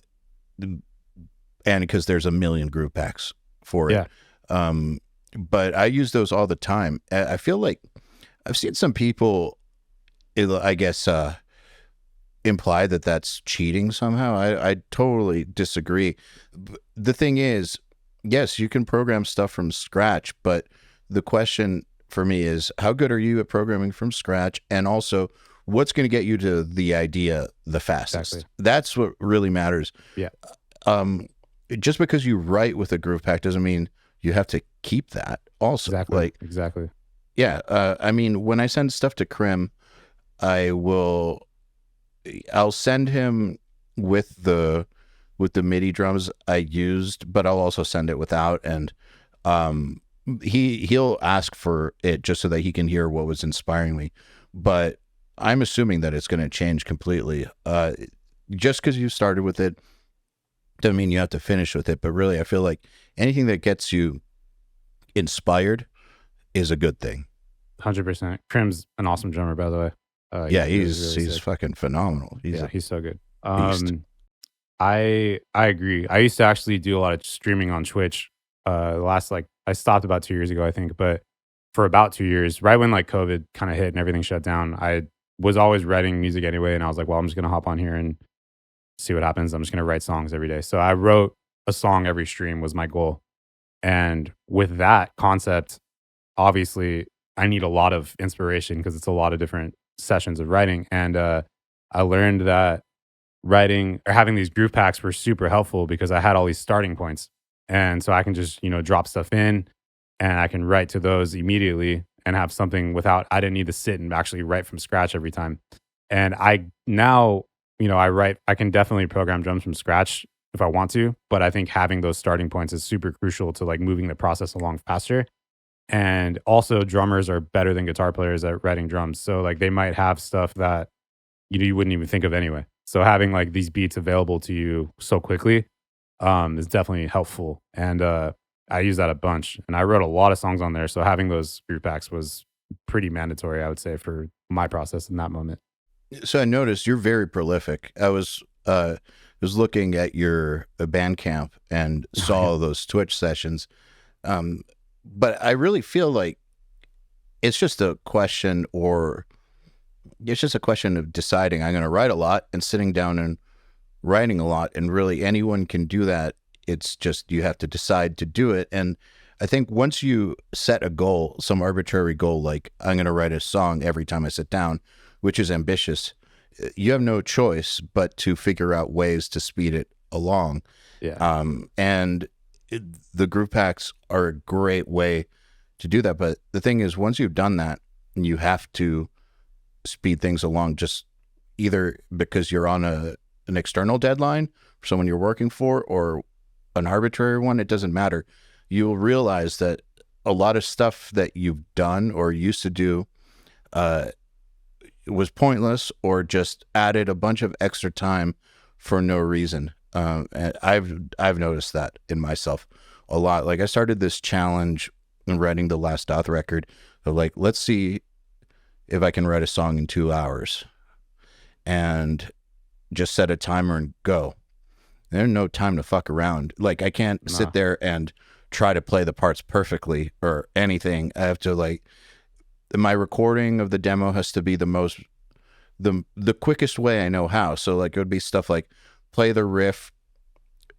A: because there's a million groove packs for it.
B: Yeah.
A: But I use those all the time. I feel like I've seen some people, I guess, imply that that's cheating somehow. I totally disagree. The thing is, yes, you can program stuff from scratch, but the question for me is, how good are you at programming from scratch? And also, what's going to get you to the idea the fastest?
B: Exactly.
A: That's what really matters.
B: Yeah.
A: Just because you write with a groove pack doesn't mean you have to keep that also.
B: Exactly.
A: Yeah. When I send stuff to Krim, I'll send him with the MIDI drums I used, but I'll also send it without. And he'll ask for it just so that he can hear what was inspiring me. But I'm assuming that it's going to change completely. Just because you started with it doesn't mean you have to finish with it. But really, I feel like anything that gets you inspired is a good thing.
B: 100%. Krim's an awesome drummer, by the way.
A: He's fucking phenomenal.
B: He's so good.
A: beast.
B: I agree. I used to actually do a lot of streaming on Twitch. I stopped about 2 years ago, I think, but for about 2 years, right when like COVID kind of hit and everything shut down, I was always writing music anyway, and I was like, well, I'm just gonna hop on here and see what happens. I'm just gonna write songs every day. So I wrote a song every stream was my goal, and with that concept, obviously, I need a lot of inspiration because it's a lot of different sessions of writing, and I learned that writing or having these groove packs were super helpful because I had all these starting points. And so I can just, drop stuff in and I can write to those immediately and have something I didn't need to sit and actually write from scratch every time. And I can definitely program drums from scratch if I want to, but I think having those starting points is super crucial to like moving the process along faster. And also drummers are better than guitar players at writing drums. So like they might have stuff that you wouldn't even think of anyway. So having like these beats available to you so quickly is definitely helpful. And I use that a bunch. And I wrote a lot of songs on there. So having those groove packs was pretty mandatory, I would say, for my process in that moment.
A: So I noticed you're very prolific. I was looking at your Bandcamp and saw those Twitch sessions. But I really feel like it's just a question of deciding I'm going to write a lot and sitting down and writing a lot. And really anyone can do that. It's just you have to decide to do it. And I think once you set a goal, some arbitrary goal, like I'm going to write a song every time I sit down, which is ambitious, you have no choice but to figure out ways to speed it along.
B: Yeah.
A: The groove packs are a great way to do that. But the thing is, once you've done that, you have to speed things along, just either because you're on an external deadline for someone you're working for or an arbitrary one. It doesn't matter. You'll realize that a lot of stuff that you've done or used to do was pointless or just added a bunch of extra time for no reason. And I've noticed that in myself a lot. Like I started this challenge in writing the Last Doth record of like, let's see if I can write a song in 2 hours, and just set a timer and go. There's no time to fuck around. Like I can't sit there and try to play the parts perfectly or anything. I have to my recording of the demo has to be the quickest way I know how. So like it would be stuff like play the riff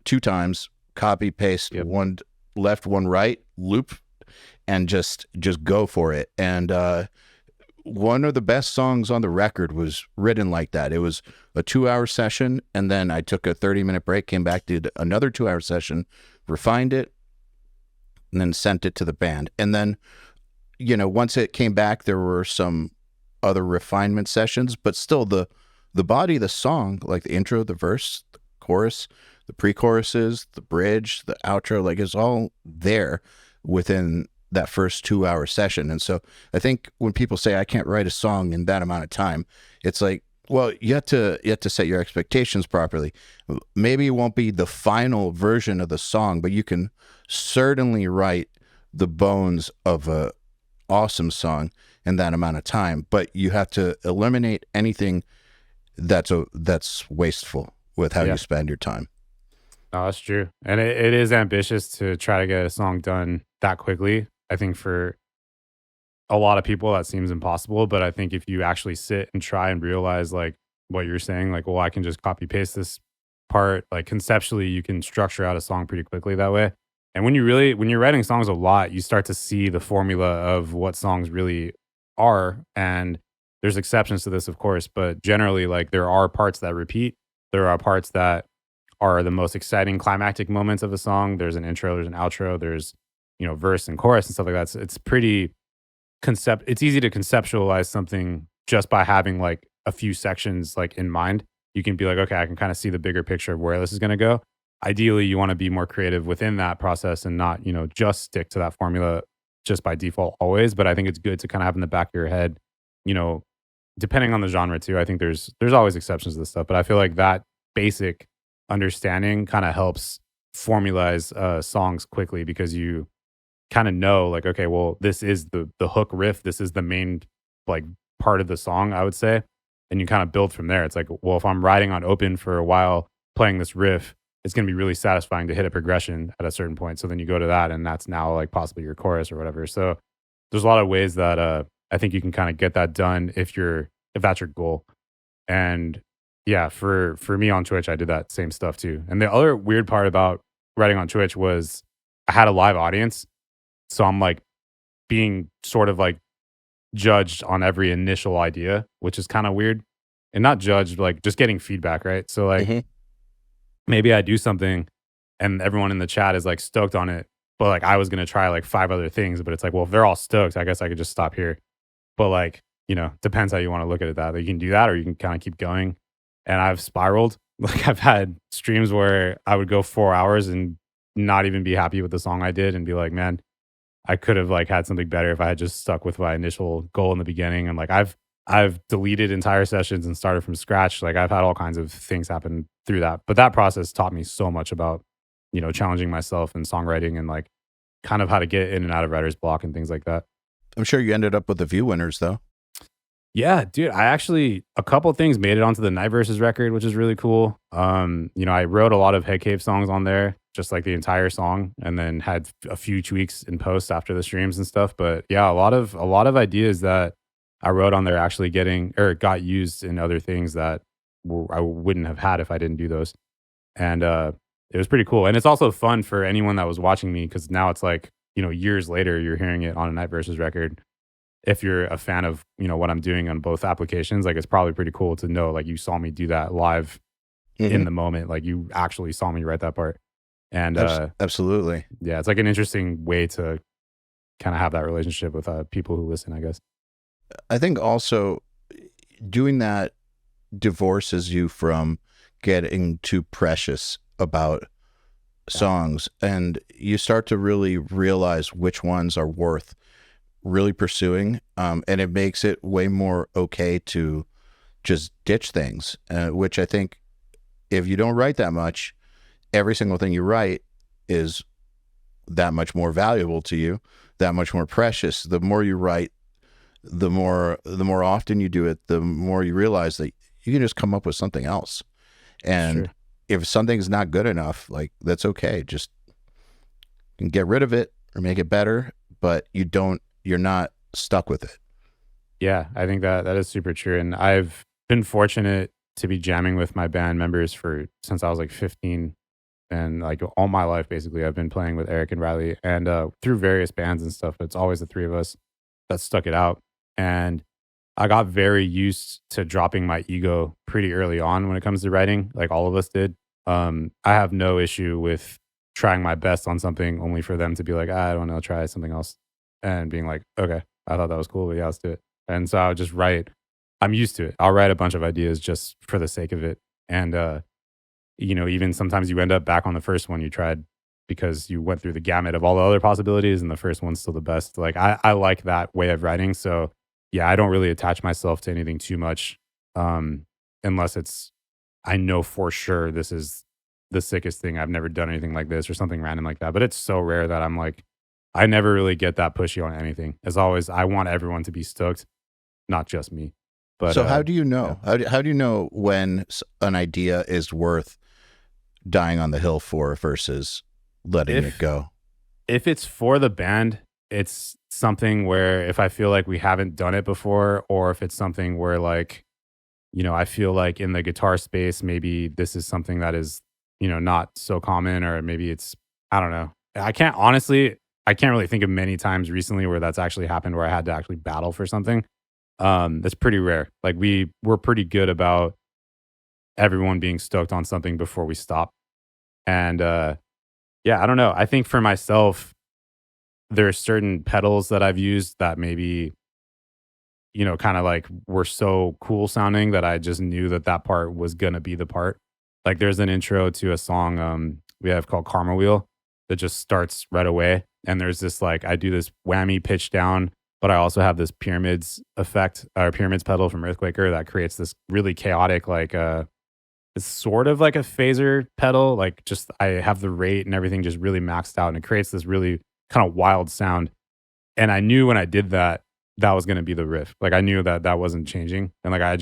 A: 2 times, copy paste, one left, one right, loop, and just go for it. And one of the best songs on the record was written like that. It was a 2-hour session, and then I took a 30-minute break, came back, did another 2-hour session, refined it, and then sent it to the band. And then, once it came back, there were some other refinement sessions, but still the body of the song, like the intro, the verse, the chorus, the pre-choruses, the bridge, the outro, like it's all there within that first 2-hour session. And so I think when people say I can't write a song in that amount of time, it's like, well, you have to set your expectations properly. Maybe it won't be the final version of the song, but you can certainly write the bones of a awesome song in that amount of time. But you have to eliminate anything that's wasteful with how you spend your time.
B: No, that's true. And it is ambitious to try to get a song done that quickly. I think for a lot of people that seems impossible, but I think if you actually sit and try and realize like what you're saying, like, well, I can just copy paste this part, like conceptually you can structure out a song pretty quickly that way. And when you're writing songs a lot, you start to see the formula of what songs really are. And there's exceptions to this, of course, but generally, like, there are parts that repeat. There are parts that are the most exciting climactic moments of a song. There's an intro, there's an outro, there's, verse and chorus and stuff like that. So it's pretty it's easy to conceptualize something just by having like a few sections like in mind. You can be like, okay, I can kind of see the bigger picture of where this is going to go. Ideally, you want to be more creative within that process and not, just stick to that formula just by default always. But I think it's good to kind of have in the back of your head, depending on the genre too. I think there's always exceptions to this stuff, but I feel like that basic understanding kind of helps formalize songs quickly, because you kind of know like, okay, well, this is the hook riff, this is the main like part of the song, I would say, and you kind of build from there. It's like, well, if I'm riding on open for a while playing this riff, it's going to be really satisfying to hit a progression at a certain point. So then you go to that, and that's now like possibly your chorus or whatever. So there's a lot of ways that I think you can kind of get that done if that's your goal. And yeah, for me on Twitch, I did that same stuff too. And the other weird part about writing on Twitch was I had a live audience. So I'm like being sort of like judged on every initial idea, which is kind of weird. And not judged, like just getting feedback, right? So like maybe I do something and everyone in the chat is like stoked on it, but like I was going to try like 5 other things, but it's like, well, if they're all stoked, I guess I could just stop here. But like, depends how you want to look at it. That you can do that, or you can kind of keep going. And I've spiraled. Like I've had streams where I would go 4 hours and not even be happy with the song I did and be like, man, I could have like had something better if I had just stuck with my initial goal in the beginning. And like I've deleted entire sessions and started from scratch. Like I've had all kinds of things happen through that. But that process taught me so much about, challenging myself in songwriting and like kind of how to get in and out of writer's block and things like that.
A: I'm sure you ended up with a few winners though.
B: Yeah, dude, a couple of things made it onto the Night Versus record, which is really cool. I wrote a lot of Head Cave songs on there, just like the entire song, and then had a few tweaks in post after the streams and stuff. But yeah, a lot of ideas that I wrote on there actually got used in other things that I wouldn't have had if I didn't do those. And it was pretty cool. And it's also fun for anyone that was watching me, because now it's like, years later, you're hearing it on a Night Versus record. If you're a fan of, what I'm doing on both applications, like it's probably pretty cool to know, like you saw me do that live in the moment. Like you actually saw me write that part. And
A: absolutely.
B: Yeah, it's like an interesting way to kind of have that relationship with people who listen, I guess.
A: I think also doing that divorces you from getting too precious about songs, and you start to really realize which ones are worth really pursuing, and it makes it way more okay to just ditch things, which I think if you don't write that much, every single thing you write is that much more valuable to you, that much more precious. The more you write, the more often you do it, the more you realize that you can just come up with something else. And if something's not good enough, like that's okay. Just you can get rid of it or make it better, but you're not stuck with it.
B: Yeah, I think that is super true. And I've been fortunate to be jamming with my band members since I was like 15. And like all my life, basically, I've been playing with Eric and Riley, and through various bands and stuff. But it's always the three of us that stuck it out. And I got very used to dropping my ego pretty early on when it comes to writing, like all of us did. I have no issue with trying my best on something only for them to be like, I don't know, try something else. And being like, okay, I thought that was cool, but yeah, let's do it. And so I would just write. I'm used to it. I'll write a bunch of ideas just for the sake of it. And, even sometimes you end up back on the first one you tried because you went through the gamut of all the other possibilities and the first one's still the best. Like I like that way of writing. So yeah, I don't really attach myself to anything too much. Unless I know for sure this is the sickest thing. I've never done anything like this or something random like that. But it's so rare that I'm like, I never really get that pushy on anything. As always, I want everyone to be stoked, not just me. But
A: so how do you know? Yeah. How do you know when an idea is worth dying on the hill for versus letting it go?
B: If it's for the band, it's something where if I feel like we haven't done it before, or if it's something where like, I feel like in the guitar space, maybe this is something that is, not so common, or maybe it's, I don't know. I can't really think of many times recently where that's actually happened where I had to actually battle for something. That's pretty rare. Like we're pretty good about everyone being stoked on something before we stop. And yeah, I don't know. I think for myself, there are certain pedals that I've used that maybe, kind of like were so cool sounding that I just knew that part was gonna be the part. Like there's an intro to a song we have called Karma Wheel that just starts right away. And there's this like I do this whammy pitch down, but I also have this pyramids effect or pyramids pedal from Earthquaker that creates this really chaotic like it's sort of like a phaser pedal. Like just I have the rate and everything just really maxed out, and it creates this really kind of wild sound. And I knew when I did that was going to be the riff. Like I knew that wasn't changing. And like I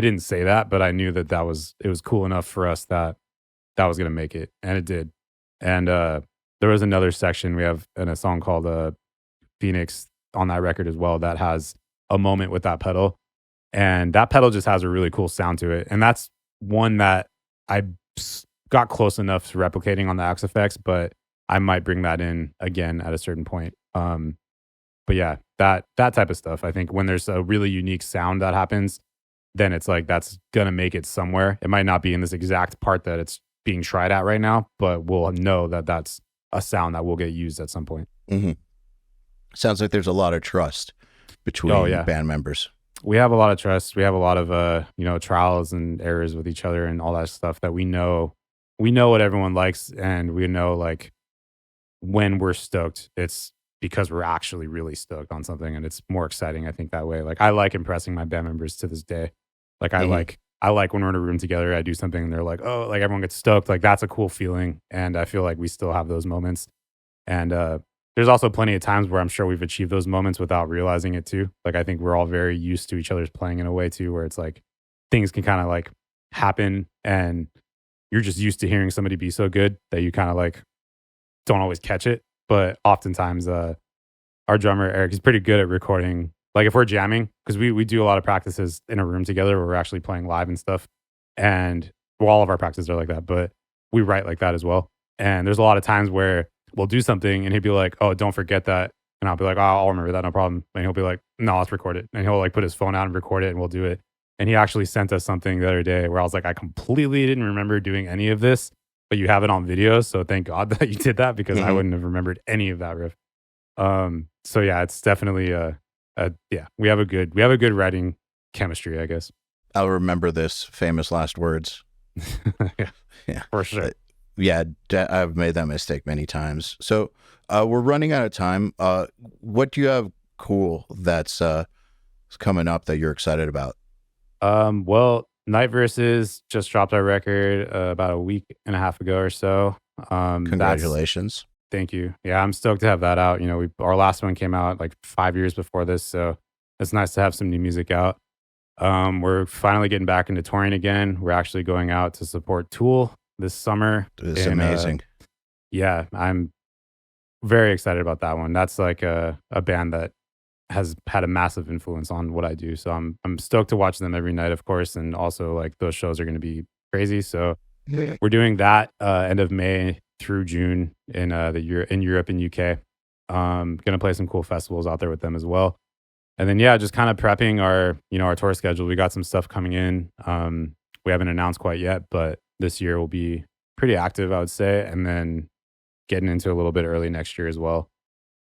B: didn't say that, but I knew it was cool enough for us that was going to make it, and it did. And there was another section we have in a song called Phoenix on that record as well that has a moment with that pedal, and that pedal just has a really cool sound to it. And that's one that I got close enough to replicating on the AxeFX, but I might bring that in again at a certain point. But yeah, that type of stuff. I think when there's a really unique sound that happens, then it's like that's gonna make it somewhere. It might not be in this exact part that it's being tried at right now, but we'll know that that's a sound that will get used at some point.
A: Mm-hmm. Sounds like there's a lot of trust between band members.
B: We have a lot of trust. We have a lot of trials and errors with each other and all that stuff that we know what everyone likes, and we know like when we're stoked, it's because we're actually really stoked on something, and it's more exciting, I think, that way. Like I like impressing my band members to this day. Like I like when we're in a room together, I do something and they're like, oh, like everyone gets stoked. Like that's a cool feeling. And I feel like we still have those moments. And there's also plenty of times where I'm sure we've achieved those moments without realizing it too. Like I think we're all very used to each other's playing in a way too, where it's like things can kind of like happen and you're just used to hearing somebody be so good that you kind of like don't always catch it. But oftentimes our drummer, Eric, is pretty good at recording. Like if we're jamming, because we do a lot of practices in a room together where we're actually playing live and stuff. And all of our practices are like that, but we write like that as well. And there's a lot of times where we'll do something and he'll be like, oh, don't forget that. And I'll be like, oh, I'll remember that, no problem. And he'll be like, no, let's record it. And he'll like put his phone out and record it and we'll do it. And he actually sent us something the other day where I was like, I completely didn't remember doing any of this, but you have it on video. So thank God that you did that because I wouldn't have remembered any of that riff. So yeah, it's definitely we have a good writing chemistry, I guess.
A: I'll remember this famous last words.
B: yeah, for sure.
A: I've made that mistake many times. So we're running out of time. What do you have cool that's coming up that you're excited about?
B: Well, Night Versus just dropped our record about a week and a half ago or so.
A: Congratulations.
B: Thank you. Yeah, I'm stoked to have that out. Our last one came out like 5 years before this, so it's nice to have some new music out. We're finally getting back into touring again. We're actually going out to support Tool this summer.
A: It's amazing.
B: Yeah, I'm very excited about that one. That's like a band that has had a massive influence on what I do. So I'm stoked to watch them every night, of course, and also like those shows are going to be crazy. So we're doing that end of May through June in Europe and UK. Gonna play some cool festivals out there with them as well. And then just kind of prepping our tour schedule. We got some stuff coming in. We haven't announced quite yet, but this year will be pretty active, I would say. And then getting into a little bit early next year as well.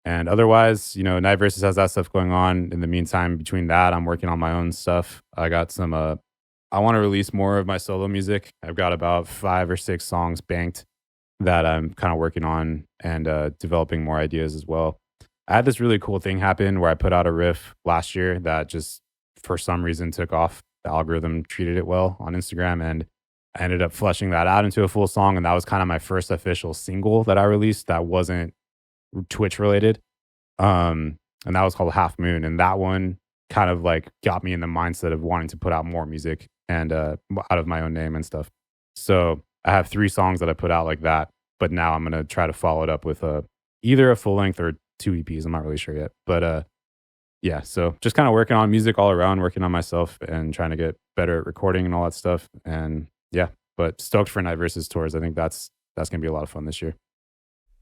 B: And otherwise, Night Versus has that stuff going on. In the meantime, between that, I'm working on my own stuff. I got some, I want to release more of my solo music. I've got about 5 or 6 songs banked that I'm kind of working on and developing more ideas as well. I had this really cool thing happen where I put out a riff last year that just for some reason took off. The algorithm treated it well on Instagram, and I ended up fleshing that out into a full song. And that was kind of my first official single that I released that wasn't Twitch related. And that was called Half Moon. And that one kind of like got me in the mindset of wanting to put out more music and out of my own name and stuff. So I have 3 songs that I put out like that, but now I'm going to try to follow it up with either a full length or 2 EPs. I'm not really sure yet, but yeah. So just kind of working on music all around, working on myself and trying to get better at recording and all that stuff. And yeah, but stoked for Night Versus tours. I think that's going to be a lot of fun this year.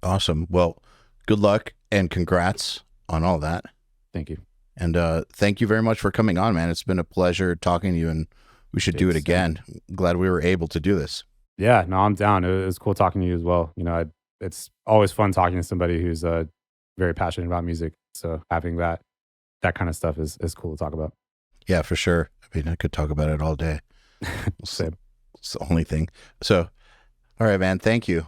A: Awesome. Well, good luck and congrats on all that.
B: Thank you.
A: And thank you very much for coming on, man. It's been a pleasure talking to you, and we should do it again. Glad we were able to do this.
B: Yeah, no, I'm down. It was cool talking to you as well. It's always fun talking to somebody who's very passionate about music. So having that kind of stuff is cool to talk about.
A: Yeah, for sure. I mean, I could talk about it all day.
B: Same.
A: It's the only thing. So, all right, man. Thank you.